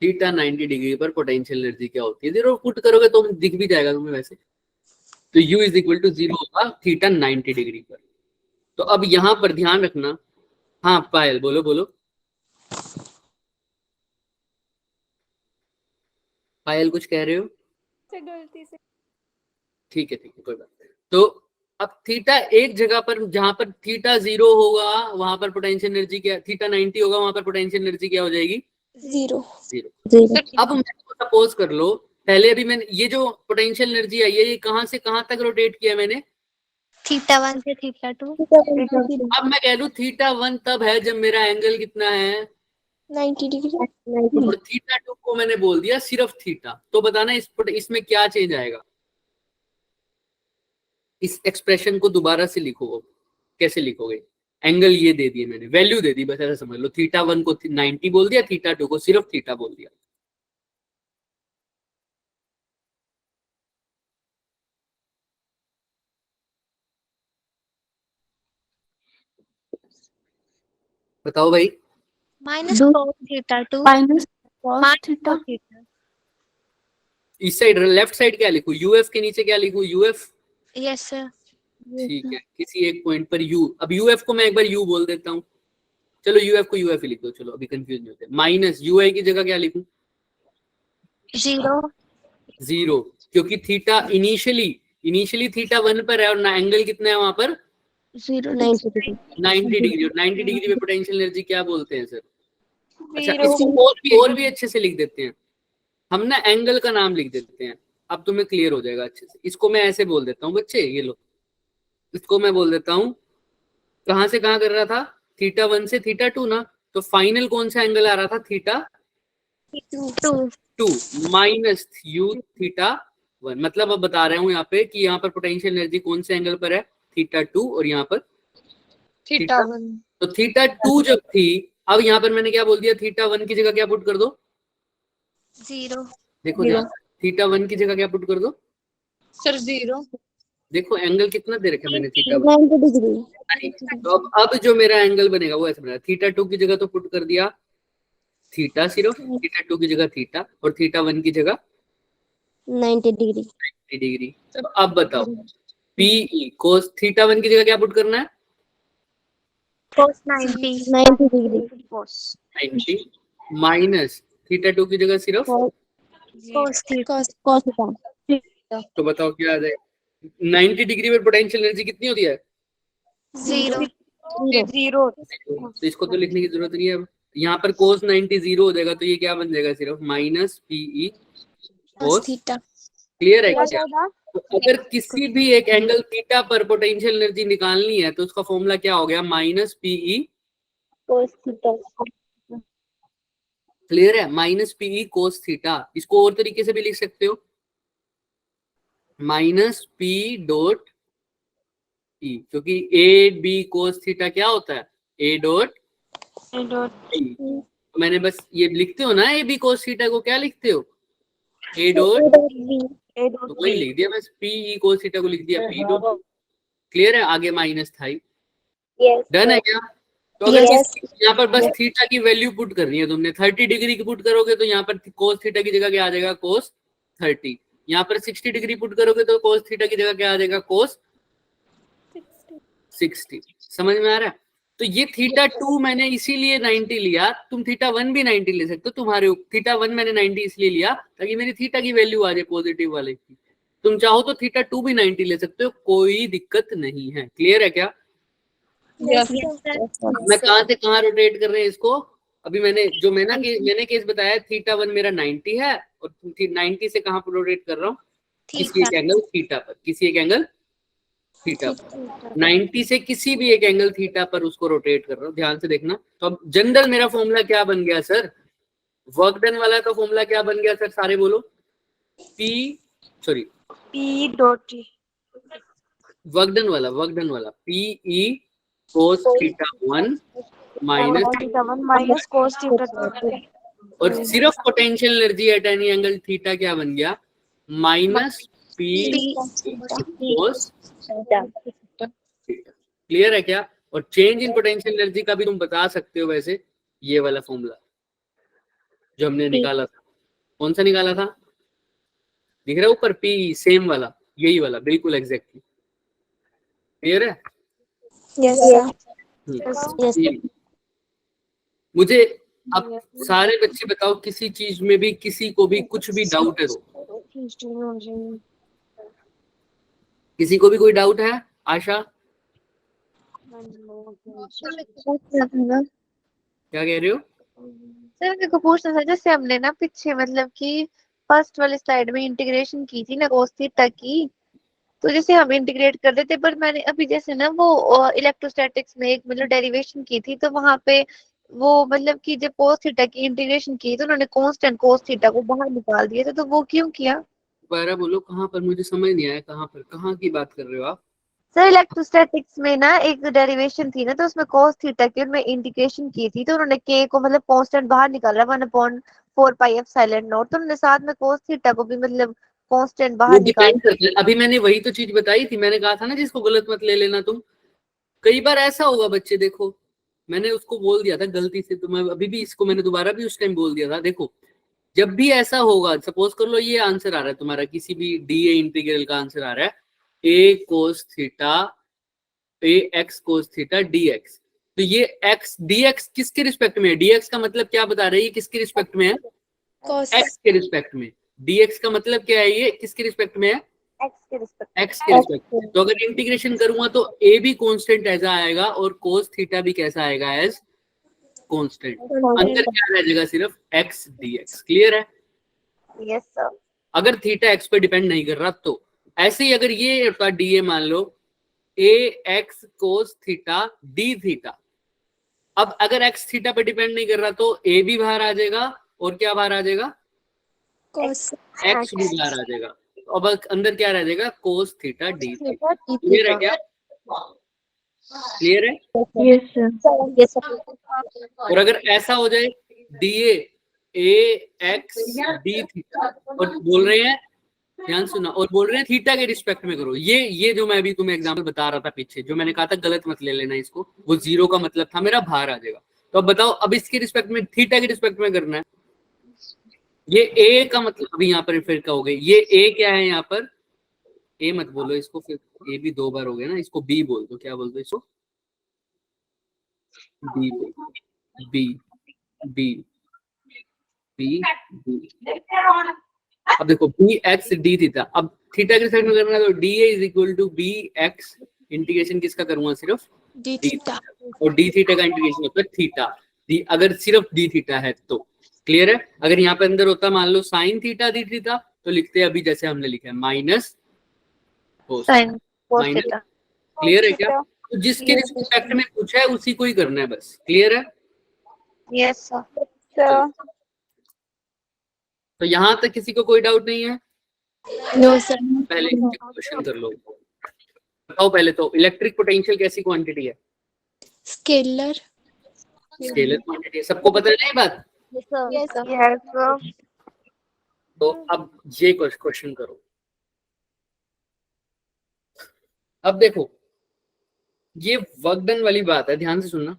थीटा 90 डिग्री पर पोटेंशियल एनर्जी क्या होती है, जीरो पुट करोगे तो दिख भी जाएगा तुम्हें वैसे। तो U इज इक्वल टू 0 होगा थीटा 90 डिग्री पर। तो अब यहां पर ध्यान रखना, हाँ पायल बोलो बोलो, पायल कुछ कह रहे हो, गलती से। ठीक है कोई बात नहीं। तो अब थीटा एक जगह पर, जहां पर थीटा 0 होगा वहां पर पोटेंशियल एनर्जी क्या, थीटा 90 होगा वहां पर पोटेंशियल एनर्जी क्या हो जाएगी, जीरो। अब मैं सपोज कर लो, पहले अभी मैंने ये जो पोटेंशियल एनर्जी आई है ये कहां से कहां तक रोटेट किया मैंने, थीटा 1 से थीटा 2। अब मैं कह लूं थीटा 1 तब है जब मेरा एंगल कितना है, 90 डिग्री। और थीटा 2 को मैंने बोल दिया सिर्फ थीटा। तो बताना इसमें क्या चेंज आएगा, इस एक्सप्रेशन को दोबारा से लिखो, कैसे लिखोगे, एंगल ये दे दिए मैंने, वैल्यू दे दी, बस ऐसा समझ लो, थीटा 1 को 90 बोल दिया, थीटा 2 को सिर्फ थीटा बोल दिया। बताओ भाई। माइनस दो- cos theta 2 minus cos theta theta. इस साइड लेफ्ट साइड क्या लिखूं, यूएफ के नीचे क्या लिखूं, यूएफ। Yes sir. ठीक है, किसी एक पॉइंट पर यू, अब यूएफ को मैं एक बार यू बोल देता हूँ, चलो यूएफ को यूएफ ही लिख दो, चलो अभी कंफ्यूज नहीं होते। माइनस यूआई की जगह क्या लिखूं, 0 0, क्योंकि थीटा इनिशियली थीटा 1 पर है और ना एंगल कितना है वहां पर 0 90 डिग्री 90 डिग्री, और 90 डिग्री में पोटेंशियल एनर्जी क्या बोलते हैं सर। अच्छा, 0 इसको और भी अच्छे से लिख देते हैं हम ना, एंगल का नाम लिख देते हैं, अब तुम्हें क्लियर हो जाएगा अच्छे से। इसको मैं ऐसे बोल देता हूँ बच्चे, ये लो, इसको मैं बोल देता हूँ, कहां से कहां कर रहा था, थीटा 1 से थीटा 2 ना, तो फाइनल कौन सा एंगल आ रहा था, थीटा 2 2 माइनस यू थीटा 1। मतलब अब बता रहा हूँ यहाँ पे कि यहाँ पर पोटेंशियल एनर्जी कौन से एंगल पर है, थीटा 2, और यहाँ पर थीटा 1 तो थीटा 2 जब थी, अब यहाँ पर मैंने क्या बोल दिया, थीटा 1 की जगह क्या पुट कर दो, 0 देखो ध्यान, थीटा 1 की जगह क्या पुट कर दो, सर 0 देखो एंगल कितना दे रखा है मैंने, थीटा 1। 90 डिग्री तो अब जो मेरा एंगल बनेगा वो ऐसे बनेगा, थीटा 2 की जगह तो पुट कर दिया थीटा, सिर्फ थीटा 2 की जगह थीटा, और थीटा 1 की जगह 90 डिग्री 90 डिग्री। तो अब बताओ, पीई कोस थीटा 1 की जगह क्या पुट करना है, cos 90 90 degree cos 90 minus theta 2 की जगह सिर्फ, cos थीटा cos थीटा तो बताओ क्या आ जाएगा, 90 डिग्री में पोटेंशियल एनर्जी कितनी होती है, 0 0 तो इसको तो लिखने की जरूरत नहीं है। अब यहाँ पर कोस 90 0 हो जाएगा, तो ये क्या बन जाएगा, सिर्फ minus PE cos theta clear है क्या। तो अगर किसी भी एक एंगल थीटा पर पोटेंशियल एनर्जी निकालनी है तो उसका फॉर्मूला क्या हो गया, minus PE, cos theta clear है, माइनस पीई कोस थीटा। इसको और तरीके से भी लिख सकते हो, माइनस पी डॉट ई, क्योंकि ए बी कोस थीटा क्या होता है, ए डॉट ई। तो मैंने बस ये लिखते हो ना, ए बी कोस थीटा को क्या लिखते हो, ए डॉट, तो वही लिख दिया बस, पी ई कोस थीटा को लिख दिया पी डॉट, क्लियर है, आगे माइनस था ही, डन है क्या। तो अगर यहाँ पर बस थीटा की वैल्यू पुट करनी है तुमने, 30 डिग्री की पुट करोगे तो यहाँ पर कोस थीटा की जगह क्या आ जाएगा, कोस 30। यहाँ पर 60 डिग्री पुट करोगे तो कोस थीटा की जगह क्या आ जाएगा, कोस 60। समझ में आ रहा है। तो ये थीटा 2 मैंने इसीलिए 90 लिया, तुम थीटा 1 भी 90 ले सकते हो, तुम्हारे थीटा 1 मैंने 90 इसलिए लिया ताकि मेरी थीटा की वैल्यू आ जाए पॉजिटिव वाले की। तुम चाहो तो थीटा 2 भी 90 ले सकते हो, कोई दिक्कत नहीं है, क्लियर है क्या। मैं कहां से कहां रोटेट कर रहे हैं इसको, अभी मैंने केस बताया, थीटा 1 मेरा 90 है और 90 से कहां पर रोटेट कर रहा हूँ, किसी एक एंगल थीटा पर, किसी एक एंगल थीटा पर, 90 से किसी भी एक एंगल थीटा पर उसको रोटेट कर रहा हूँ, ध्यान से देखना। तो अब जनरल मेरा फॉर्मूला क्या बन गया सर, वर्क डन वाला का फॉर्मूला क्या बन गया सर, सारे बोलो, p डॉट वर्क डन वाला पी ई कोस थीटा 1 माइनस cos थीटा और सिर्फ potential energy at any angle theta क्या बन गया, minus P cos theta. Clear है क्या। और चेंज इन पोटेंशियल एनर्जी का भी तुम बता सकते हो वैसे, ये वाला फॉर्मूला जो हमने निकाला था, कौन सा निकाला था, दिख रहा है ऊपर, पी सेम वाला, यही वाला बिल्कुल एग्जैक्टली, क्लियर है। मुझे अब सारे बच्चे बताओ, किसी चीज में भी किसी को भी कुछ भी डाउट है तो, किसी को भी कोई डाउट है, आशा क्या कह रहे हो, सर मेरे को पूछना था, जैसे हमने ना पीछे मतलब कि फर्स्ट वाली स्लाइड में इंटीग्रेशन की थी ना cos थीटा की, तो जैसे हम इंटीग्रेट कर देते, पर मैंने अभी जैसे ना वो इलेक्ट्रोस्टैटिक्स में एक मतलब डेरिवेशन की थी, तो वहां पे वो मतलब कि जब cos थीटा की इंटीग्रेशन की तो उन्होंने कांस्टेंट cos थीटा को बाहर निकाल दिया था, तो वो क्यों किया। दोबारा बोलो, कहाँ पर, मुझे समझ नहीं आया, कहाँ पर, कहाँ की बात कर रहे हो आप। सर इलेक्ट्रोस्टैटिक्स में ना एक डेरिवेशन थी ना, तो उसमें cos थीटा की उनमें इंटीग्रेशन की थी, तो उन्होंने k को मतलब कांस्टेंट बाहर निकाला 1/4 पाई एप्सिलॉन नॉट, तो उन्होंने साथ में cos थीटा को भी मतलब कांस्टेंट वो बाहर निकाल। डिपेंड करता है, अभी मैंने वही तो चीज बताई थी, मैंने कहा था ना जिसको गलत मत ले लेना तुम। कई बार ऐसा होगा बच्चे, देखो मैंने उसको बोल दिया था गलती से, तो मैं अभी भी इसको मैंने दोबारा भी उस टाइम बोल दिया था। देखो जब भी ऐसा होगा, सपोज कर लो ये आंसर आ रहा है तुम्हारा, किसी भी डीए इंटीग्रल का आंसर आ रहा है, ए कोस थीटा, ए एक्स कोस थीटा डीएक्स, तो ये एक्स डीएक्स किसके रिस्पेक्ट में है? डीएक्स का मतलब क्या बता रही है, किसके रिस्पेक्ट में है? cos एक्स के रिस्पेक्ट में। डीएक्स का मतलब क्या है, ये किसके रिस्पेक्ट में है? x के रिस्पेक्ट एक्स के रिस्पेक्ट में। तो अगर इंटीग्रेशन करूंगा तो ए भी कांस्टेंट ऐसा आएगा और कोस थीटा भी कैसा आएगा? As constant. अंदर क्या रह जाएगा? सिर्फ एक्स डीएक्स। क्लियर है? Yes sir. अगर थीटा एक्स पे डिपेंड नहीं कर रहा तो। ऐसे ही अगर ये होता डीए, मान लो A X cos theta D theta, अब अगर एक्स थीटा पे डिपेंड नहीं कर रहा तो ए भी बाहर आ जाएगा और क्या बाहर आ जाएगा? cos एक्स भी बाहर आ जाएगा। अब अंदर क्या रह जाएगा? कोस theta D theta. Theta d clear है थीटा। क्या? क्लियर है? Yes, sir. Yes sir. और अगर ऐसा हो जाए डीए ए एक्स डी थीटा, और बोल रहे हैं, ध्यान सुना, और बोल रहे हैं थीटा के रिस्पेक्ट में करो, ये जो मैं अभी तुम्हें एग्जांपल बता रहा था पीछे, जो मैंने कहा था गलत मत ले लेना इसको, वो जीरो का मतलब था मेरा बाहर आ जाएगा। तो अब बताओ, अब इसके रिस्पेक्ट में, थीटा के रिस्पेक्ट में करना है। ये ए का मतलब अभी यहाँ पर फिर कहोगे ये ए क्या है? यहाँ पर ए मत बोलो इसको, फिर ए भी दो बार हो गया ना, इसको बी बोल दो। क्या बोल दो इसको? बी बोल, बी बी बी बी। अब देखो बी एक्स डी थीटा, अब थीटा के साइड में करना है तो d A is equal to B x, integration किसका करूंगा? सिर्फ d डी थीटा। और डी थीटा का इंटीग्रेशन होता है थीटा डी, अगर सिर्फ डी थीटा है तो। क्लियर है? अगर यहाँ पे अंदर होता मान लो साइन थीटा डी थीटा, तो लिखते हैं अभी जैसे हमने लिखा है minus cos. Sine cos minus. Theta. Clear है क्या? तो जिसके रिस्पेक्ट में पूछा है उसी को ही करना है बस। क्लियर है? Yes sir. सर तो यहाँ तक किसी को कोई डाउट नहीं है? No sir. पहले क्वेश्चन कर लो। बताओ पहले तो, इलेक्ट्रिक पोटेंशियल कैसी क्वांटिटी है? स्केलर। स्केलर क्वांटिटी है। सबको पता है ना ये बात? Yes sir. Yes sir. तो अब ये क्वेश्चन करो। अब देखो ये वर्क डन वाली बात है, ध्यान से सुनना।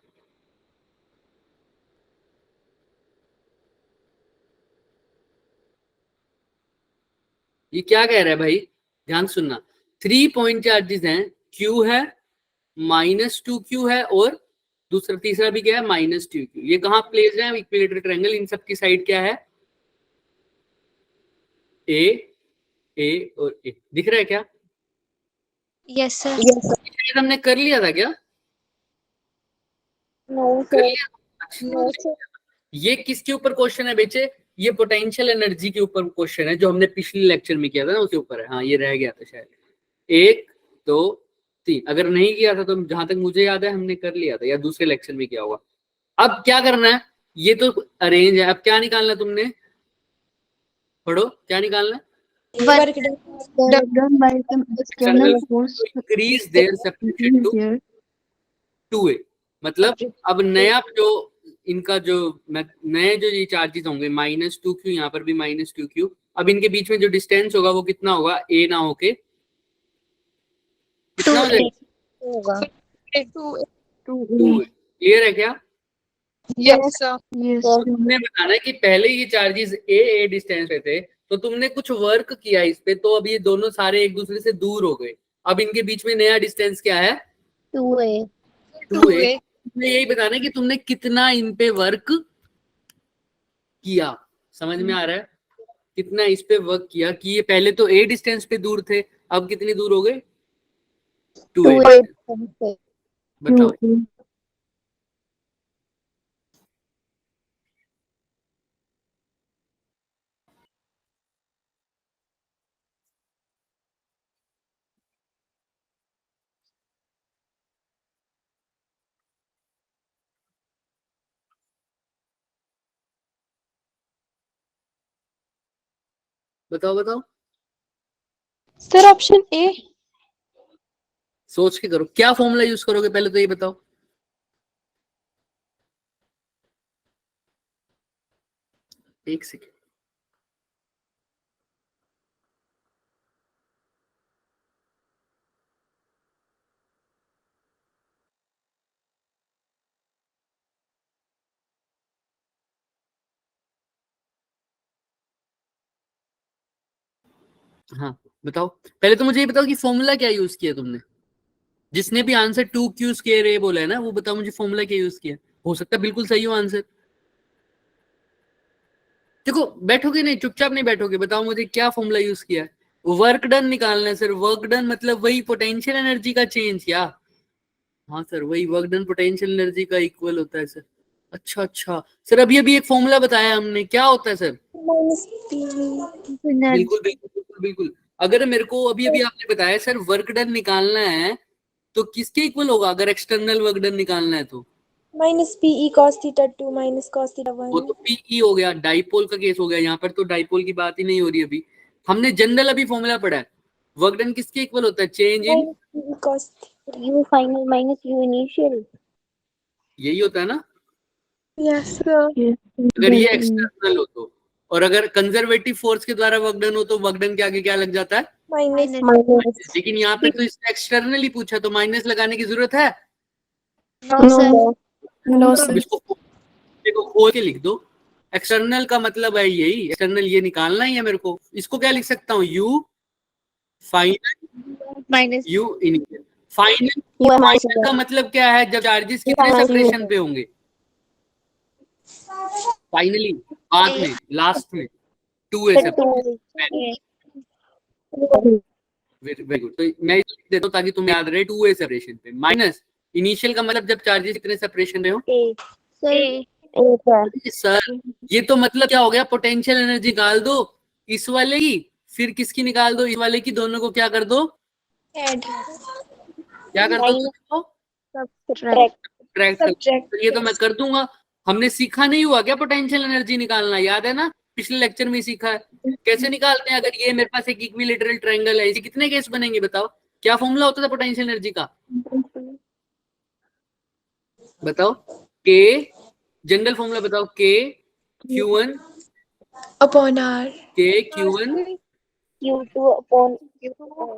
ये क्या कह रहा है भाई? ध्यान से सुनना। 3 पॉइंट चार्जेस हैं, Q है, -2Q है, और दूसरा तीसरा भी क्या है? -2Q। ये कहाँ प्लेस है? Equilateral triangle. इन सब की साइड क्या है? ए, ए और ए। दिख रहा है क्या? Yes sir. शायद हमने कर लिया था क्या? नो कर सर। लिया था? अच्छा। ये किसके ऊपर क्वेश्चन है बेचे? ये पोटेंशियल एनर्जी के ऊपर क्वेश्चन है, जो हमने पिछले लेक्चर में किया था ना, उसके ऊपर है। हाँ, ये रह गया था शायद। 1 2 3, अगर नहीं किया था तो जहां तक मुझे याद है हमने कर लिया था, या दूसरे लेक्चर में किया होगा। अब क्या करना है? ये तो अरेंज है, अब क्या निकालना है तुमने? पढ़ो, क्या निकालना है? Work Done by the external force increase their substitution to here. 2a। मतलब अब नया जो इनका जो नए जो ये चार्जेस होंगे, -2Q, यहाँ पर भी -2Q, अब इनके बीच में जो डिस्टेंस होगा वो कितना होगा? a ना होके कितना हो जाएगा? होगा 2a। क्लियर है क्या? Yes sir. Yes, तो तुमने बताना है कि पहले ये चार्जेस ए डिस्टेंस पे थे, तो तुमने कुछ वर्क किया इस पे, तो अब ये दोनों सारे एक दूसरे से दूर हो गए। अब इनके बीच में नया डिस्टेंस क्या है? 2a। 2a। तुमने यही बताना है कि तुमने कितना इन पे वर्क किया। समझ में आ रहा है? कितना इस पे वर्क किया, कि ये पहले तो ए डिस्टेंस पे दूर थे, अब कितनी दूर हो गए? 2a। 2a। बताओ। 2a. बताओ बताओ, सर ऑप्शन ए। सोच के करो। क्या फॉर्मूला यूज करोगे पहले तो ये बताओ। एक सेकेंड। हाँ बताओ, पहले तो मुझे ये बताओ कि फॉर्मूला क्या यूज किया तुमने, जिसने भी आंसर 2q स्क्वायर ए बोला है ना, वो बताओ मुझे फॉर्मूला क्या यूज किया। हो सकता है बिल्कुल सही हो आंसर। देखो बैठोगे नहीं, चुपचाप नहीं बैठोगे, बताओ मुझे क्या फॉर्मूला यूज किया है। वर्क डन निकालना है सर, वर्क डन मतलब वही पोटेंशियल एनर्जी का चेंज क्या। हाँ सर वही वर्क डन पोटेंशियल एनर्जी का इक्वल होता है सर। अच्छा अच्छा सर, अभी अभी एक फॉर्मूला बताया हमने, क्या होता है सर। माइनस पी बिल्कुल बिल्कुल बिल्कुल बिल्कुल। अगर मेरे को अभी अभी आपने बताया सर वर्क डन निकालना है, तो किसके इक्वल होगा अगर एक्सटर्नल वर्क डन निकालना है तो। Minus PE cos theta 2 minus cos theta वो 1 तो पीई हो गया, डाइपोल का केस हो गया, यहाँ पर तो डाइपोल की बात ही नहीं हो रही अभी। हमने जनरल अभी फॉर्मूला पढ़ा है, वर्क डन किसके इक्वल होता है, change in, minus PE cos U final minus U initial. यही होता है ना। Yes sir. Yes, अगर ये exactly. एक्सटर्नल हो तो, और अगर कंजर्वेटिव फोर्स के द्वारा वर्क डन हो तो वर्क डन के आगे क्या लग जाता है, माइनस माइनस। लेकिन यहाँ पे तो इसने एक्सटर्नल ही पूछा, तो माइनस लगाने की जरूरत है। No sir. नो अब सर। इसको खोल के लिख दो, एक्सटर्नल का मतलब है यही, एक्सटर्नल ये निकालना ही है मेरे को। इसको क्या लिख सकता हूँ, you final minus U initial. Final you final का मतलब क्या है, जब चार्जेस कितने सेपरेशन पे होंगे, फाइनली बाद में लास्ट में 2a सेपरेशन। वेरी गुड, तो मैं इसको लिख देता हूँ ताकि तुम्हें याद रहे, 2a सेपरेशन पे माइनस इनिशियल का मतलब जब चार्जेस कितने सेपरेशन पे हो। सर ये तो मतलब क्या हो गया, पोटेंशियल एनर्जी निकाल दो इस वाले की, फिर किसकी निकाल दो, इस वाले की, दोनों को क्या कर दो, ऐड क्या कर दो दोनों को, ट्रैक कर। तो ये तो मैं कर दूंगा। हमने सीखा नहीं हुआ क्या पोटेंशियल एनर्जी निकालना, याद है ना, पिछले लेक्चर में ही सीखा है। कैसे निकालते हैं, अगर ये मेरे पास एक इक्विलेटरल ट्रायंगल है, इसे कितने केस बनेंगे बताओ, क्या फॉर्मूला होता था पोटेंशियल एनर्जी का, बताओ। के जनरल फॉर्मूला बताओ, के Q1 upon are k Q1 Q2 upon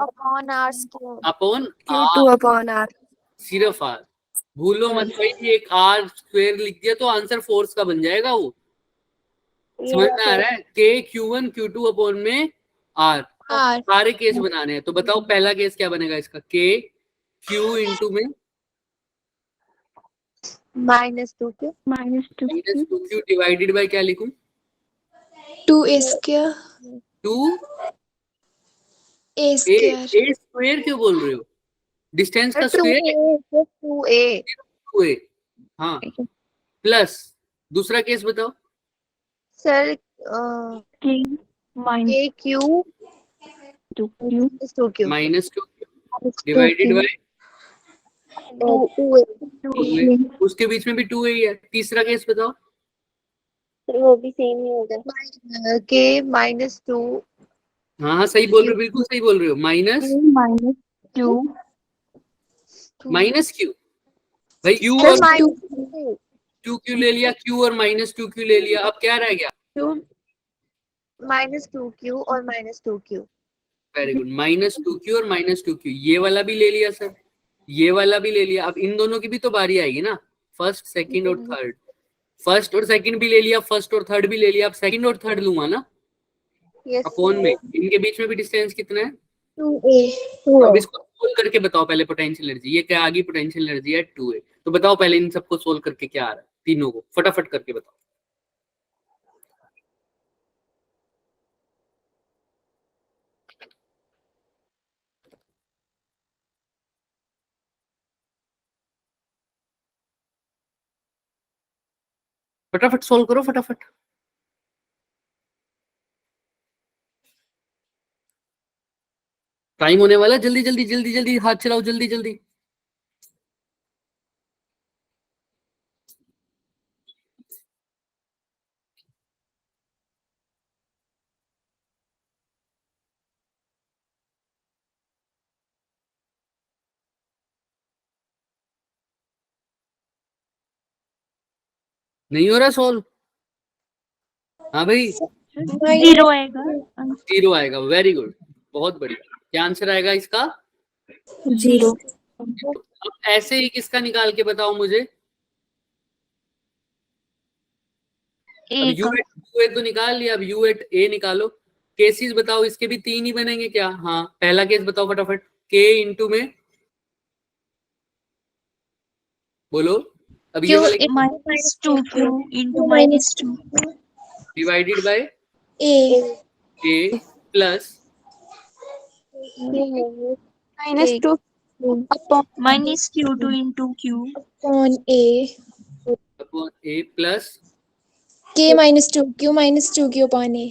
upon r square upon Q2 r, upon r. सिर्फ आर, भूलो मत भाई, एक आर स्क्वायर लिख दिया तो आंसर फोर्स का बन जाएगा वो। समझ में आ रहा है, के Q1 Q2 अपॉन में आर, आर सारे केस बनाने हैं। तो बताओ पहला केस क्या बनेगा इसका, के Q इंटू में minus 2 Minus 2. Minus 2q divided by क्या लिखूं, 2a square 2 a square A square क्यों बोल रहे हो, डिस्टेंस का स्क्वायर 2a 2a, हाँ प्लस दूसरा केस बताओ, सर K minus के Q 2Q. Minus 2q divided by 2a 2a, उसके बीच में भी 2a ही है। तीसरा केस बताओ, वो भी सेम ही होगा, के माइनस 2 हाँ हाँ सही बोल रहे हो, बिल्कुल सही बोल रहे हो, minus K minus Q. Minus Q, भाई क्यू सर और माइनस 2q ले लिया, क्यू और माइनस 2q ले लिया, अब क्या रह गया, माइनस 2q और minus 2q। Very good, minus 2q और माइनस 2q, ये वाला भी ले लिया सर, ये वाला भी ले लिया। अब इन दोनों की भी तो बारी आएगी ना, फर्स्ट सेकंड और थर्ड, फर्स्ट और सेकंड भी ले लिया, फर्स्ट और थर्ड भी ले लिया, अब सेकंड और थर्ड लूंगा ना यस अपॉन में, इनके बीच में भी डिस्टेंस कितना है, 2a अब इसको सोल्व करके बताओ पहले पोटेंशियल एनर्जी, ये क्या आ गई, पोटेंशियल एनर्जी है 2a। तो बताओ पहले इन सबको सोल्व करके क्या आ रहा है, तीनों को फटाफट करके बताओ। फटाफट सोल्व करो फटाफट, टाइम होने वाला है, जल्दी जल्दी जल्दी जल्दी हाथ चलाओ, जल्दी जल्दी। नहीं हो रहा सोल्व, हाँ भाई 0 आएगा. 0 आएगा, वेरी गुड, बहुत बढ़िया। क्या आंसर आएगा इसका, 0। अब ऐसे ही किसका निकाल के बताओ मुझे, अब यू एट तो निकाल लिया, अब यू एट ए निकालो, केसेस बताओ, इसके भी 3 ही बनेंगे क्या? हाँ, पहला केस बताओ फटाफट। k इंटू में बोलो। अब ये वाले -2q into -2 divided by A a plus -2 upon -q2 into q A upon a plus. K -2 Q upon A.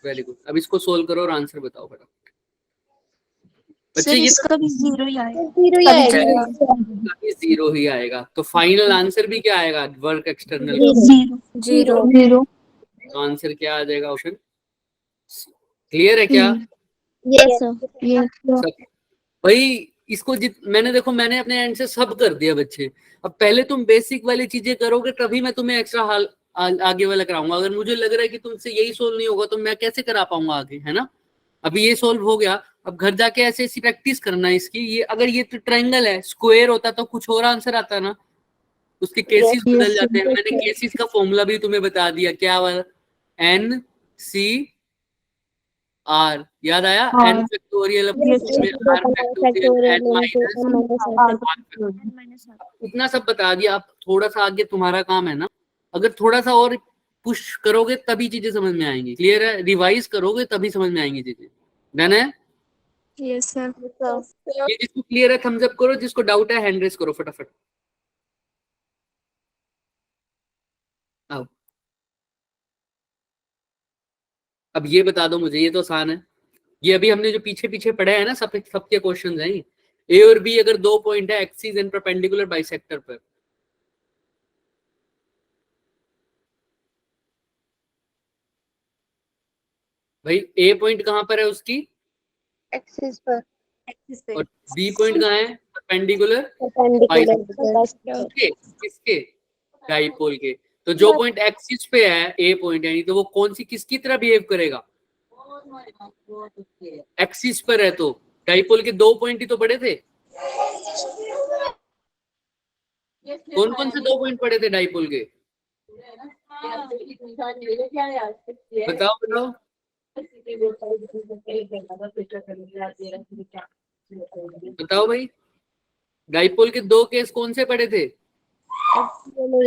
Very good. अब इसको सोल्व करो और आंसर बताओ फटाफट। बच्चे सर ये इसका भी 0 ही आएगा। Zero ही आएगा। जीरो ही आएगा, तो फाइनल आंसर भी क्या आएगा? Work external. 0 तो आंसर क्या आ जाएगा? ऑप्शन क्लियर है क्या? Yes sir. सब भाई इसको मैंने देखो मैंने अपने एंड से सब कर दिया बच्चे। अब पहले तुम बेसिक वाली चीजें करोगे तभी मैं तुम्हें एक्स्ट्रा आगे वाला कराऊंगा। अगर मुझे लग रहा है कि तुमसे यही सोल्व नहीं होगा तो मैं कैसे करा पाऊंगा आगे, है ना? अभी ये सोल्व हो गया, अब घर जाके ऐसे ऐसी प्रैक्टिस करना है इसकी। ये अगर ये तो ट्रायंगल है, स्क्वायर होता तो कुछ और आंसर आता ना, उसके केसेस बदल जाते हैं। मैंने केसेस का फॉर्मूला भी तुम्हें बता दिया, क्या वाला? n c r, याद आया? n factorial r factorial n minus इतना सब बता दिया। अब थोड़ा सा आगे तुम्हारा काम है ना, अगर थोड़ा सा और पुश करोगे तभी चीजें समझ में आएंगी। क्लियर है? रिवाइज करोगे तभी समझ में आएंगी चीजें। डन है? Yes sir. ये जिसको क्लियर है थम्स अप करो, जिसको डाउट है हैंड रेस करो फटाफट। आओ, अब ये बता दो मुझे, ये तो आसान है। ये अभी हमने जो पीछे पीछे पढ़े हैं ना, सबके क्वेश्चन हैं। ए और बी अगर 2 पॉइंट है, एक्सिस एंड परपेंडिकुलर बाइसेक्टर पर, भाई ए पॉइंट कहां पर है उसकी? एक्सिस पर। और बी पॉइंट कहां है? परपेंडिकुलर किसके? डाइपोल के। तो जो पॉइंट एक्सिस पे है ए पॉइंट, यानी तो वो कौन सी किसकी तरह बिहेव करेगा? एक्सिस पर है तो डाइपोल के 2 पॉइंट ही तो पड़े थे। कौन कौन से 2 पॉइंट पड़े थे डाइपोल के? बताओ बताओ। बताओ भाई, डाइपोल के 2 केस कौन से पड़े थे?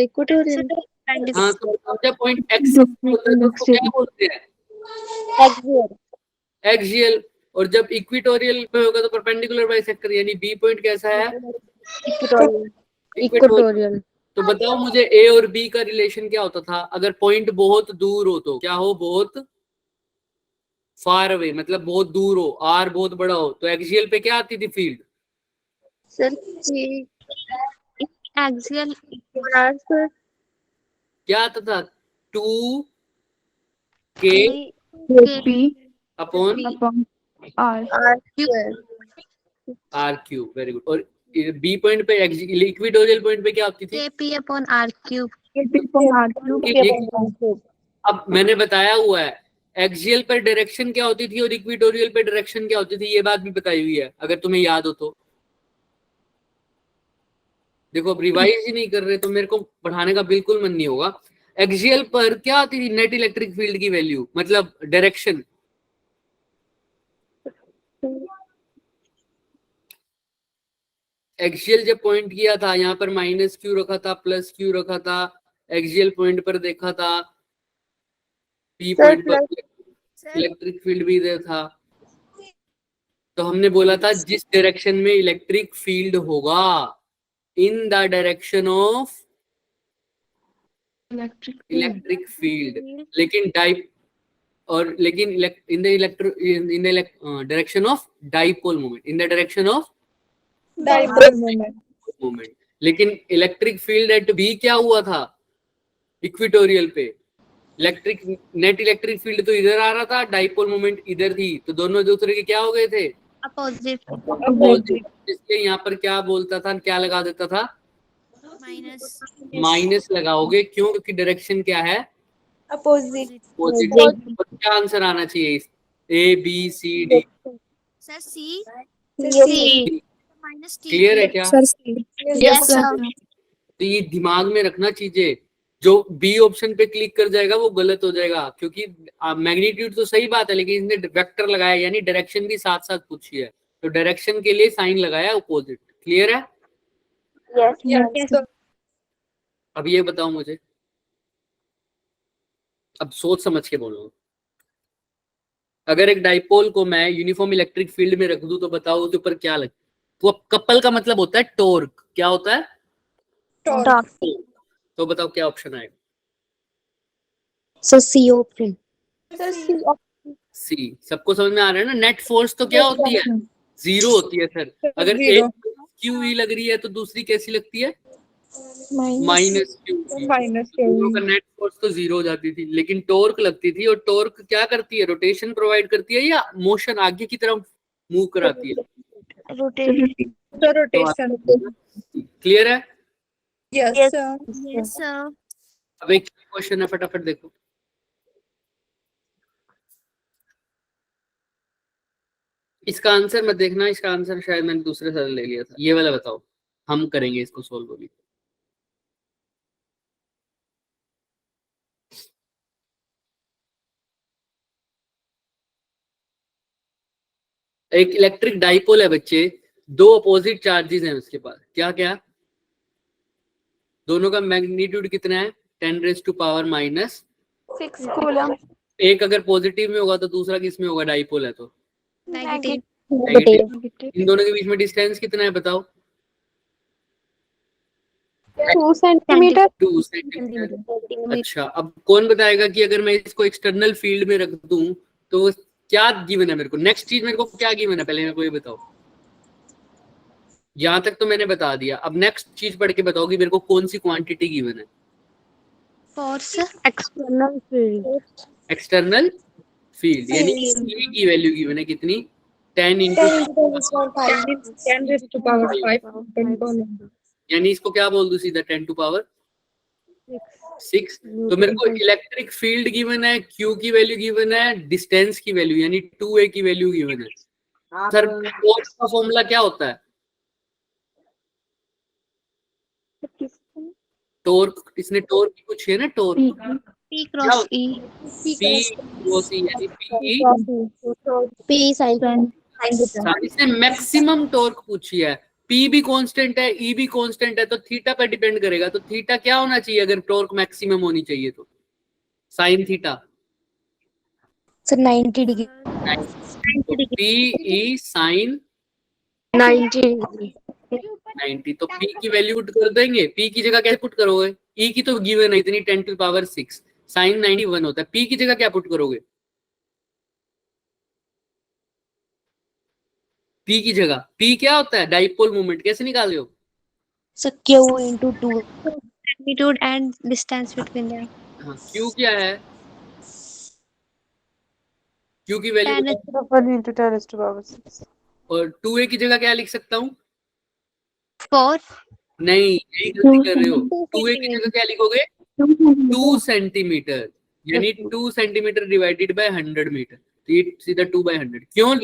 इक्वेटोरियल। हाँ, तो जब पॉइंट एक्सिस होता है तो उसको क्या बोलते हैं? एक्सियल। और जब इक्वेटोरियल पे होगा तो परपेंडिकुलर बाइसेक्टर, यानी बी पॉइंट कैसा है? इक्वेटोरियल। तो बताओ मुझे ए और बी का रिलेशन क्या होता था? अगर पॉइंट बहुत दूर हो तो क्या हो? बहुत फार अवे, मतलब बहुत दूर हो, आर बहुत बड़ा हो, तो एक्सियल पे क्या आती थी फील्ड? सर एक्सियल क्या आता था? 2 k p upon upon r r cube. Very good. और बी पॉइंट पे इक्वेटोरियल पॉइंट पे क्या होती थी? KP upon R cube। अब मैंने बताया हुआ है एक्सियल पर डायरेक्शन क्या होती थी और इक्वेटोरियल पर डायरेक्शन क्या होती थी, ये बात भी बताई हुई है, अगर तुम्हें याद हो तो। देखो अब रिवाइज ही नहीं कर रहे तो मेरे को पढ़ाने का बिल्कुल मन नहीं होगा। एक्सियल पर क्या आती थी? नेट इलेक्ट्रिक फील्ड की वैल्यू, मतलब डायरेक्शन। एक्सियल जब पॉइंट किया था, यहाँ पर -q रखा था, +q रखा था, एक्सियल पॉइंट पर देखा था, पी पॉइंट पर इलेक्ट्रिक फील्ड भी इधर था। तो हमने बोला था जिस डायरेक्शन में इलेक्ट्रिक फील्ड होगा, in the direction of electric field, लेकिन in the direction of dipole moment, in the direction of moment. लेकिन इलेक्ट्रिक फील्ड एट बी क्या हुआ था? इक्वेटोरियल पे नेट इलेक्ट्रिक फील्ड तो इधर आ रहा था, डाइपोल मोमेंट इधर थी, तो दोनों दूसरे के क्या हो गए थे? अपोजिट। इसलिए यहाँ पर क्या बोलता था, क्या लगा देता था? माइनस लगाओगे। क्यों? क्योंकि डायरेक्शन क्या है? अपोजिट। क्या आंसर आना चाहिए? A B C D. Sir C clear है क्या? Sir, yes sir. तो ये दिमाग में रखना चीजें। जो बी ऑप्शन पे क्लिक कर जाएगा वो गलत हो जाएगा, क्योंकि मैग्नीट्यूड तो सही बात है लेकिन इसने वेक्टर लगाया यानी डायरेक्शन भी साथ साथ पूछी है, तो डायरेक्शन के लिए साइन लगाया अपोजिट। क्लियर है? यस अब ये बताओ मुझे, अब सोच समझ के बोलो, अगर एक डाइपोल को मैं यूनिफॉर्म इलेक्ट्रिक फील्ड में रख दूं तो बताओ उसके ऊपर क्या लगे? तो कपल का मतलब होता है टॉर्क। क्या होता है? टॉर्क तो बताओ क्या ऑप्शन आएगा? So C option. सी। सबको समझ में आ रहा है ना? नेट फोर्स तो क्या होती है? जीरो होती है सर। अगर एक क्यू ई लग रही है तो दूसरी कैसी लगती है? Minus Q. दोनों का नेट फोर्स तो जीरो हो जाती थी, लेकिन टॉर्क लगती थी। और टॉर्क क्या करती है? रोटेशन प्रोवाइड करती है या मोशन आगे की तरफ मूव कराती है? रोटेशन क्लियर है? यस अब एक क्वेश्चन है, फटाफट देखो। इसका आंसर मत देखना, इसका आंसर शायद मैंने दूसरे साल ले लिया था। ये वाला बताओ, हम करेंगे इसको सोल्व अभी। एक इलेक्ट्रिक डाइपोल है बच्चे, दो अपोजिट चार्जेस हैं उसके पास। क्या क्या? दोनों का मैग्नीट्यूड कितना है? 10⁻⁻⁻⁻। 6 कूलम एक अगर पॉजिटिव में होगा तो दूसरा किस में होगा? डाइपोल है तो नेगेटिव नेगेटिव। इन दोनों के बीच में डिस्टेंस कितना है बताओ? 2 सेंटीमीटर 2 सेंटीमीटर। अच्छा, अब कौन बताएगा कि अगर मैं इसको एक्सटर्नल फील्ड में रख दूं तो क्या गिवन है मेरे को? नेक्स्ट चीज मेरे को क्या गिवन है पहले मेरे को ये बताओ। यहां तक तो मैंने बता दिया, अब नेक्स्ट चीज पढ़ के बताओ कि मेरे को कौन सी क्वांटिटी गिवन है। Force external field external field यानी E की वैल्यू गिवन है कितनी? 10 यानी इसको क्या बोल दूं सीधा? 10⁻6। तो मेरे को इलेक्ट्रिक फील्ड गिवन है, Q की वैल्यू गिवन है, डिस्टेंस की वैल्यू यानी 2a की वैल्यू गिवन है। सर फोर्स का फॉर्मूला क्या होता है? टॉर्क। इसने टॉर्क की पूछी है ना? Torque P cross E P cross E यानी P sin. इसने मैक्सिमम टॉर्क पूछी है। P भी कांस्टेंट है, E भी कांस्टेंट है, तो थीटा पे डिपेंड करेगा। तो थीटा क्या होना चाहिए अगर टॉर्क मैक्सिमम होनी चाहिए? तो साइन थीटा। So 90 degree. तो P E साइन 90। तो P की वैल्यू पुट कर देंगे। P की जगह क्या पुट करोगे? E की तो गिवन है इतनी 10⁻6, साइन 91 होता है। P की जगह क्या पुट करोगे? P की जगह P क्या होता है? Dipole moment. कैसे निकाल रहे हो? So Q into 2. magnitude and distance between them हाँ, Q क्या है? Q की वैल्यू 10 into 10⁻6 और 2a की जगह क्या लिख सकता हूँ? 4 नहीं, यही गलती कर रहे हो। 2a की जगह क्या लिखोगे? 2 सेंटीमीटर यानी 2 सेंटीमीटर डिवाइडेड बाय 100 मीटर। तो ये सीधा 2/100। क्यों और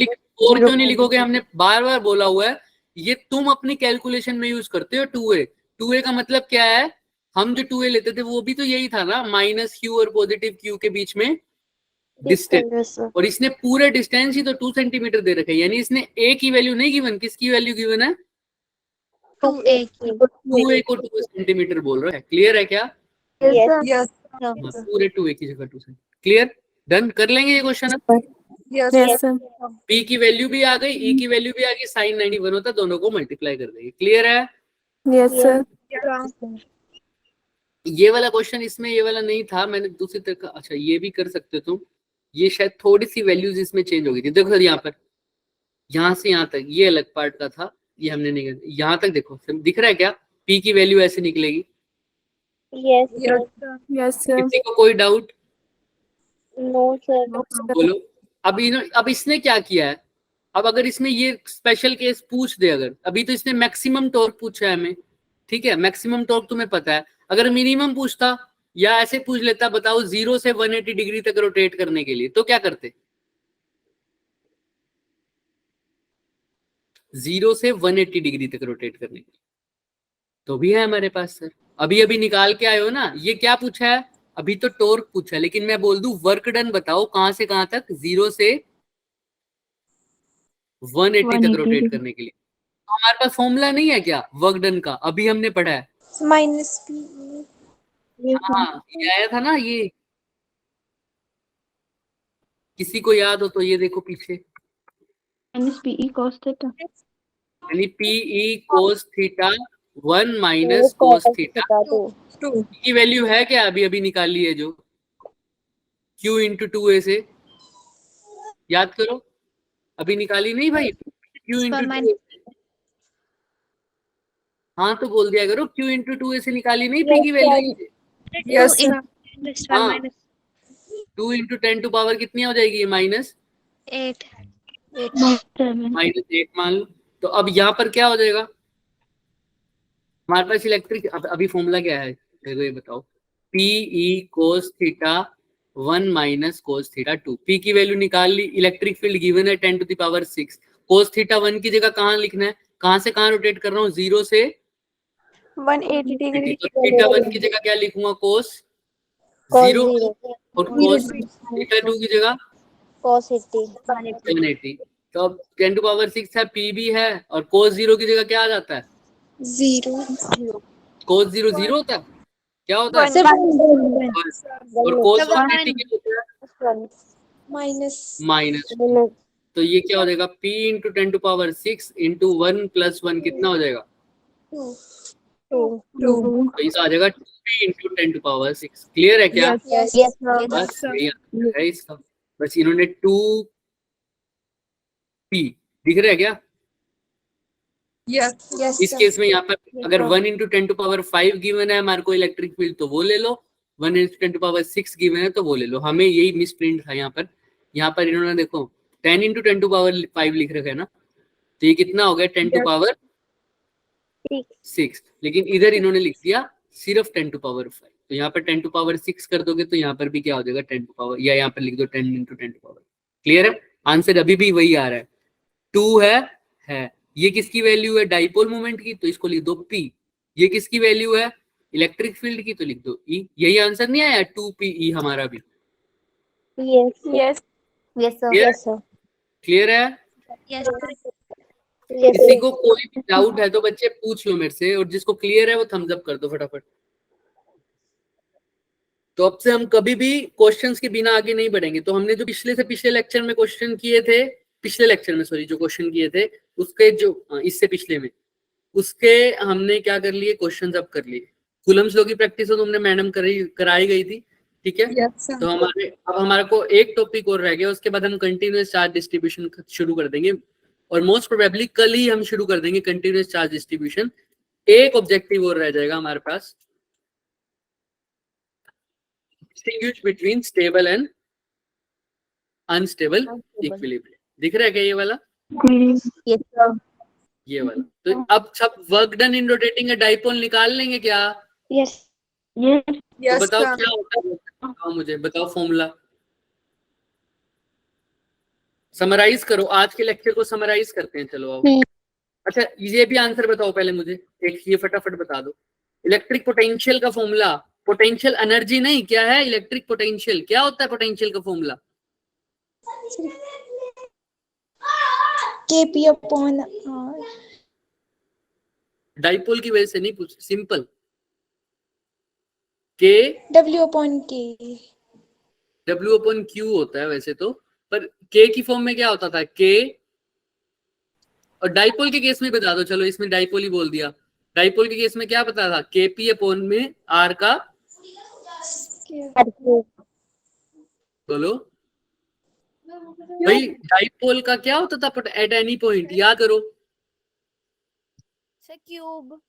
क्यों नहीं लिखोगे? हमने बार बार बोला हुआ है, ये तुम अपनी कैलकुलेशन में यूज करते हो 2a। 2a का मतलब क्या है? हम जो 2a लेते थे वो भी तो यही था ना, माइनस Q और पॉजिटिव Q के बीच में डिस्टेंस। और इसने पूरे डिस्टेंस ही तो 2 सेंटीमीटर दे रखे, यानी इसने a की वैल्यू नहीं गिवन। किसकी वैल्यू गिवन है? 2a 2a को 2 सेंटीमीटर बोल रहा है। क्लियर है क्या? yes हाँ, पूरे 2a की जगह 2 सेंटीमीटर। क्लियर? डन कर लेंगे ये क्वेश्चन। yes sir P की वैल्यू भी आ गई, E की वैल्यू भी आ गई, साइन 91 होता है, दोनों को मल्टीप्लाई कर देंगे। क्लियर है? yes sir ये वाला क्वेश्चन इसमें ये वाला नहीं था, मैंने दूसरी तरह का। अच्छा, ये भी कर सकते तुम। ये शायद थोड़ी सी वैल्यूज इसमें चेंज हो गई थी। देखो सर, यहाँ पर यहाँ से यहाँ तक ये अलग पार्ट का था, ये हमने नहीं कर। यहाँ तक देखो, दिख रहा है क्या? P की वैल्यू ऐसे निकलेगी। yes sir किसी को कोई डाउट? no sir बोलो। अब इसने क्या किया है? अब अगर इसमें ये स्पेशल केस पूछ दे, अगर अभी तो इसने मैक्सिमम टॉर्क पूछा है हमें, ठीक है, मैक्सिमम टॉर्क तुम्हें पता है। अगर मिनिमम पूछता या ऐसे पूछ लेता, बताओ 0 से 180 डिग्री तक रोटेट करने के लिए, तो क्या करते? 0 से 180 डिग्री तक रोटेट करने के लिए तो भी है हमारे पास सर। अभी अभी निकाल के आए हो ना, ये क्या पूछा है, अभी तो टॉर्क पूछा है, लेकिन मैं बोल दूं वर्क डन बताओ कहां से कहां तक, 0 से 180 तक रोटेट करने के लिए। तो हमारे पास फॉर्मूला नहीं है क्या वर्क डन का, अभी हमने पढ़ा है। माइनस पी हाँ ये आया था ना, ये किसी को याद हो तो ये देखो पीछे, माइनस पीई cos थीटा। यानी PE cos theta 1 minus cos theta 2 की वैल्यू है क्या, अभी अभी निकाली है जो, Q इंटू 2a से, याद करो, अभी निकाली नहीं भाई, Q इंटू 2a। हाँ तो बोल दिया करो, Q इंटू 2a से निकाली नहीं P की वैल्यू। यस हाँ 2 इंटू 10 टू पावर कितनी हो जाएगी ये, माइनस 8 -8 मान लो। तो अब यहाँ पर क्या हो जाएगा हमारे पास इलेक्ट्रिक, अभी फॉर्मूला क्या है देखो, ये बताओ, PE cos theta 1 minus cos theta 2, P की वैल्यू निकाल ली, इलेक्ट्रिक फील्ड गिवन है 10 to the power 6, cos theta 1 की जगह कहाँ लिखना है, कहाँ से कहाँ रोटेट कर रहा हूँ, 0 से 180 डिग्री तो थीटा 1 की जगह क्या लिखूंगा, कोस 0, और कोस थीटा 2 की जगह cos 80 180। तो अब 10 टू पावर 6 है, पी भी है, और कोस 0 की जगह क्या आ जाता है, 0 कोस 0 0 होता है, क्या होता है, सर और कोस 180 की जगह माइनस माइनस। तो ये क्या हो जाएगा, p into 10 to power 6 into 1 plus 1 कितना हो जाएगा, 2 तो इस आ जाएगा 2p into 10 to power 6। Clear है क्या, यस बस यही आंसर है इसका, बस इन्होंने 2p दिख रहा है क्या, यस इस केस में यहाँ पर अगर 1 इंटू 10 टू पावर 5 गिवन है हमारे को इलेक्ट्रिक फील्ड, तो वो ले लो, 1 इंटू 10 टू पावर 6 गिवन है तो वो ले लो, हमें यही मिस प्रिंट था यहाँ पर इन्होंने देखो 10 इंटू 10 टू पावर 5 लिख रखा है ना, तो ये कितना हो गया 10 टू पावर 6, लेकिन इधर इन्होंने लिख दिया सिर्फ 10 टू पावर 5, तो यहाँ पर 10 टू पावर 6 कर दोगे तो यहाँ पर भी क्या हो जाएगा 10 टू पावर, या यहाँ पर लिख दो 10 इंटू 10 टू पावर। क्लियर है, आंसर अभी भी वही आ रहा है, 2 है। ये किसकी वैल्यू है, डाइपोल मोमेंट की, तो इसको लिख दो P। ये किसकी वैल्यू है, इलेक्ट्रिक फील्ड की, तो लिख दो E। यही आंसर नहीं आया 2PE हमारा भी, यस क्लियर है। किसी को कोई भी डाउट है तो बच्चे पूछ लो मेरे से, और जिसको क्लियर है वो थम्स अप कर दो फटाफट। तो अब से हम कभी भी क्वेश्चंस के बिना आगे नहीं बढ़ेंगे। तो हमने जो पिछले से पिछले लेक्चर में क्वेश्चन किए थे, पिछले लेक्चर में सॉरी जो क्वेश्चन किए थे उसके जो इससे पिछले में उसके हमने क्या कर लिए, क्वेश्चंस अब कर लिए। कूलम्स लॉ की प्रैक्टिस तो हमने मैडम कराई गई थी, ठीक है। तो अब हमारे को एक टॉपिक और रह गया, उसके बाद हम कंटिन्यूअस चार्ज डिस्ट्रीब्यूशन शुरू कर देंगे, और मोस्ट प्रोबेबली कल ही हम शुरू कर देंगे कंटिन्यूअस चार्ज डिस्ट्रीब्यूशन। एक ऑब्जेक्टिव और रह जाएगा हमारे पास, distinguish between stable and unstable equilibrium. दिख रहा है क्या ये वाला, ये वाला। तो अब सब work done in rotating a dipole निकाल लेंगे क्या, तो बताओ क्या होता है, बताओ मुझे, बताओ फॉर्मूला समराइज करो, आज के लेक्चर को समराइज करते हैं, चलो आओ। अच्छा ये भी आंसर बताओ पहले मुझे, एक ये फटाफट बता दो, इलेक्ट्रिक पोटेंशियल का फॉर्मूला, पोटेंशियल एनर्जी नहीं, क्या है इलेक्ट्रिक पोटेंशियल, क्या होता है पोटेंशियल का formula, KP upon R dipole की वजह से नहीं पूछ, सिंपल, के W upon K W अपन Q होता है वैसे तो, पर K की फॉर्म में क्या होता था, K, और डाइपोल के केस में बता दो, चलो इसमें डाइपोल ही बोल दिया, डाइपोल के केस में क्या पता था, KP अपॉन में R का, बोलो भाई, डाइपोल का क्या होता था एट एनी पॉइंट, याद करो, क्यूब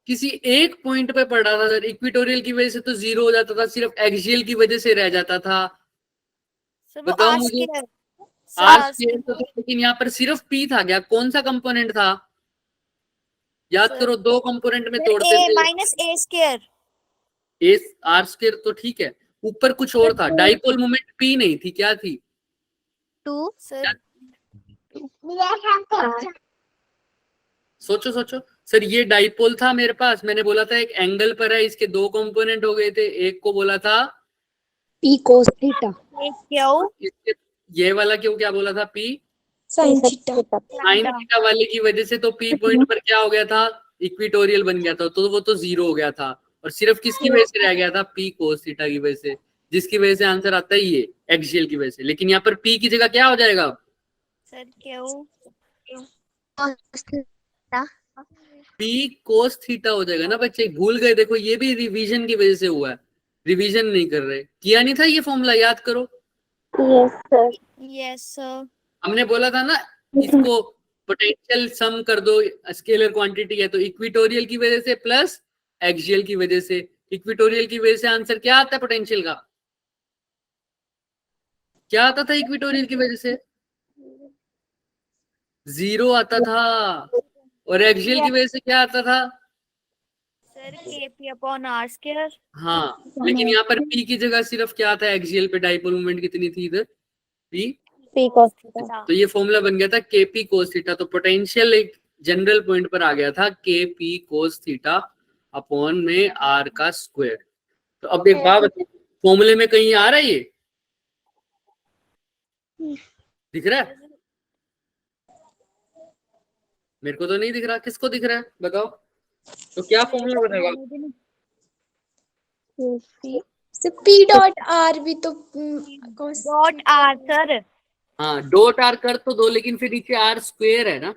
किसी एक पॉइंट पे पड़ रहा था सर, इक्वेटोरियल की वजह से तो 0 हो जाता था, सिर्फ एक्सियल की वजह से रह जाता था, बताओ मुझे, आर स्क्वायर तो था, लेकिन यहाँ पर सिर्फ P था, क्या कौन सा कंपोनेंट था, याद करो, दो कंपोनेंट में तोड़ते थे, minus a square, r square तो ठीक है, ऊपर कुछ और था, डाइपोल मोमेंट P नहीं थी, क्या थी, 2 सर, सोचो सोचो, सर ये डाइपोल था मेरे पास, मैंने बोला था एक एंगल पर है, इसके दो कंपोनेंट हो गए थे, एक को बोला था P cos theta. क्यों इसके, ये वाला क्यों क्या बोला था, P Sin theta. Sine theta वाले की वजह से तो पी पॉइंट पर क्या हो गया था, इक्विटोरियल बन गया था, तो वो तो जीरो हो गया था, और सिर्फ किसकी वजह से रह गया था, पी कोस थीटा की वजह से, जिसकी वजह से आंसर आता है ये एक्सियल की वजह से। लेकिन यहाँ पर पी की जगह क्या हो जाएगा, सर क्यों पी कोस थीटा हो जाएगा ना बच्चे, भूल गए, देखो ये भी रिवीजन की वजह से हुआ है, रिवीजन नहीं कर रहे, किया नहीं था ये फॉर्मूला, याद करो, Yes, sir. यस सर हमने बोला था ना इसको पोटेंशियल सम कर दो, स्केलर क्वांटिटी है तो इक्विटोरियल की वजह से प्लस एक्सियल की वजह से, इक्विटोरियल की वजह से आंसर क्या आता है पोटेंशियल का, क्या आता था इक्विटोरियल की वजह से, जीरो आता था, और एक्सियल की वजह से क्या आता था, sir kp upon r square हाँ, लेकिन यहाँ पर पी की जगह सिर्फ क्या था, एक्सियल पे डाइपोल मोमेंट कितनी थी इधर, पी, P cos theta. तो ये फॉर्मूला बन गया था के पी कोस थीटा, तो पोटेंशियल एक जनरल पॉइंट पर आ गया था के पी कोस थीटा अपॉन में आर का स्क्वायर। तो अब एक बात फॉर्मूले में कहीं आ रहा है ये, दिख रहा है, मेरे को तो नहीं दिख रहा, किसको दिख रहा है बताओ, तो क्या फॉर्मूला बनेगा, So P dot R भी तो cos डॉट r सर हाँ डॉट आर कर तो दो, लेकिन फिर नीचे आर स्क्वायर है ना,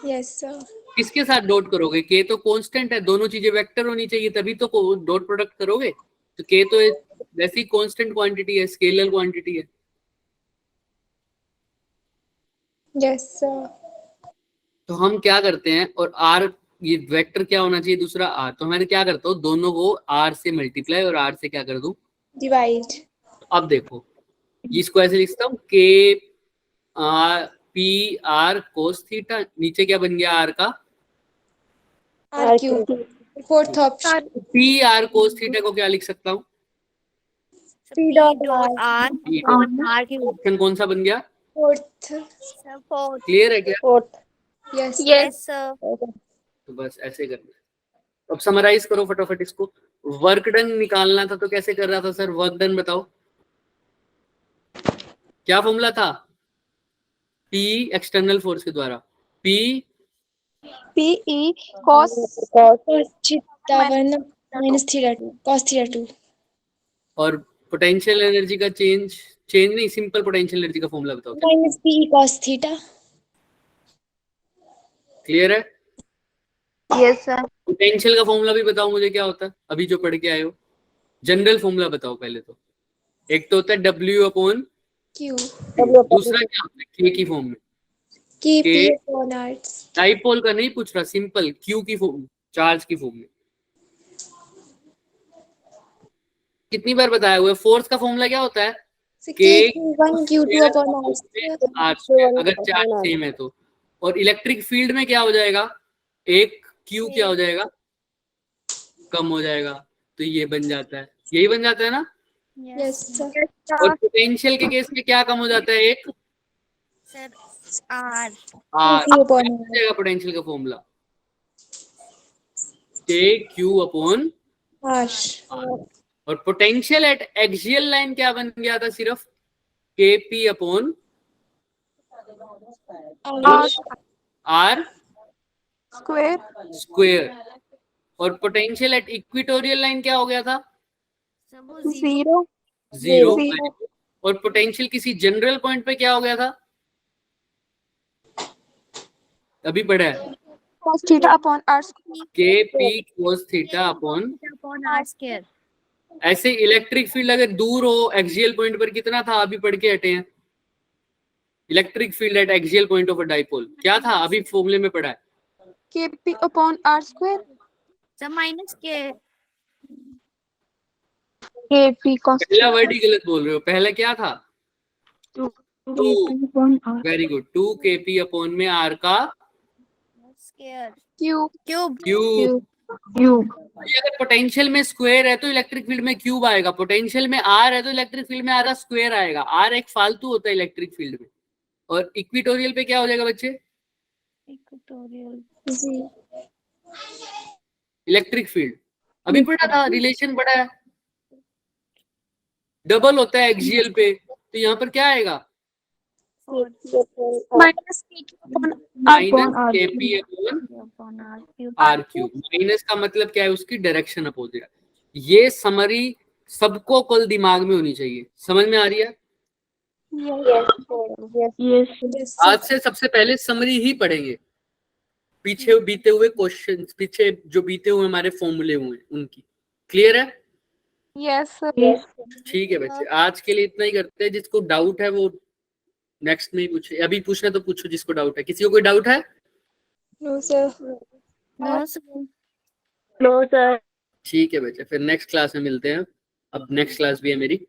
yes sir. किसके साथ डॉट करोगे, के तो कांस्टेंट है, दोनों चीजें वेक्टर होनी चाहिए तभी तो डॉट प्रोडक्ट करोगे, तो के तो वैसी कांस्टेंट क्वांटिटी है, स्केलर क्वांटिटी है, Yes sir. तो हम क्या करते हैं, और आर ये वेक्टर क्या होना चाहिए दूसरा आर, तो मैं क्या करता हूँ दोनों को आर से मल्टीप्लाई और आर से क्या कर दूं, Divide. तो अब देखो इसको ऐसे लिखता हूँ के R P R cos theta, नीचे क्या बन गया आर का, R cube. Fourth option. P R cos theta को क्या लिख सकता हूँ, P dot dot R. r upon r की ऑप्शन कौन सा बन गया, Fourth. सर फोर्थ क्लियर है क्या, Fourth. Yes. यस सर तो बस ऐसे करना है। अब समराइज करो फटाफट इसको, वर्क डन निकालना था तो कैसे कर रहा था सर, वर्क डन बताओ, क्या फॉर्मूला था, P एक्सटर्नल फोर्स के द्वारा, P P E cos Cos theta 1 minus theta 2. Cos theta 2. और पोटेंशियल एनर्जी का चेंज नहीं, सिंपल पोटेंशियल एनर्जी का फॉर्मूला बताओ, Minus P cos theta. Clear है, यस सर पोटेंशियल का फॉर्मूला भी बताओ मुझे क्या होता है, अभी जो पढ़ के आए हो, जनरल फॉर्मूला बताओ पहले तो, एक तो होता है W अपॉन, Q. दूसरा क्या होता है K की फॉर्म में, K P K upon R. Dipole का नहीं पूछ रहा, सिंपल Q की फॉर्म, चार्ज की फॉर्म में, कितनी बार बताया हुआ है, फोर्स का फॉर्मूला क्या होता है, So K Q1 Q2 upon R square. R square, अगर चार्ज सेम है तो, और इलेक्ट्रिक फील्ड में क्या हो जाएगा, एक Q क्या हो जाएगा, कम हो जाएगा, तो ये बन जाता है, यही बन जाता है ना, Yes sir. और पोटेंशियल के केस में क्या कम हो जाता है, एक sir r r, Q upon R. जाएगा पोटेंशियल का formula k Q upon R. और पोटेंशियल एट एक्सियल लाइन क्या बन गया था, सिर्फ k p upon R. R square square, और पोटेंशियल एट इक्विटोरियल लाइन क्या हो गया था, सर वो 0 जीरो, Zero. और पोटेंशियल किसी जनरल पॉइंट पे क्या हो गया था, अभी पढ़ा है, cos theta upon R square. के P cos theta upon, upon r square ऐसे इलेक्ट्रिक फील्ड अगर दूर हो एक्सियल पॉइंट पर कितना था, अभी पढ़ के हटे हैं, electric field eight axial point of a dipole क्या था, अभी फॉर्मूले में पढ़ा है, K P upon R square. Sir minus k K P cos पहला वर्ड ही गलत बोल रहे हो, पहला क्या था, two, very good, 2 kp upon में r का square Q cube cube, Cube. अगर पोटेंशियल में स्क्वायर है तो इलेक्ट्रिक फील्ड में क्यूब आएगा, पोटेंशियल में आर है तो इलेक्ट्रिक फील्ड में आर का स्क्वायर आएगा, आर एक फालतू होता है इलेक्ट्रिक फील्ड में, और इक्विटोरियल पे क्या हो जाएगा बच्चे, इक्वेटोरियल जी इलेक्ट्रिक फील्ड अभी पढ़ा था, रिलेशन पढ़ा है, डबल होता है एक्सियल पे, तो यहाँ पर क्या आएगा? Minus k upon minus R k cube. P upon upon r cube r cube. Minus का मतलब क्या है? उसकी डायरेक्शन अपोजिट है। ये समरी सबको कल दिमाग में होनी चाहिए, समझ में आ रही है? Yes. आज से सबसे पहले समरी ही पढ़ेंगे, पीछे बीते हुए क्वेश्चन, पीछे जो बीते हुए हमारे फॉर्मूले हुए उनकी। क्लियर है? Yes sir Yes. ठीक है बच्चे, आज के लिए इतना ही करते हैं। जिसको डाउट है वो नेक्स्ट में ही पूछे, अभी पूछना तो पूछो जिसको डाउट है। किसी को कोई डाउट है? No sir no sir No, sir. ठीक है बच्चे, फिर नेक्स्ट क्लास में मिलते हैं। अब नेक्स्ट क्लास भी है मेरी।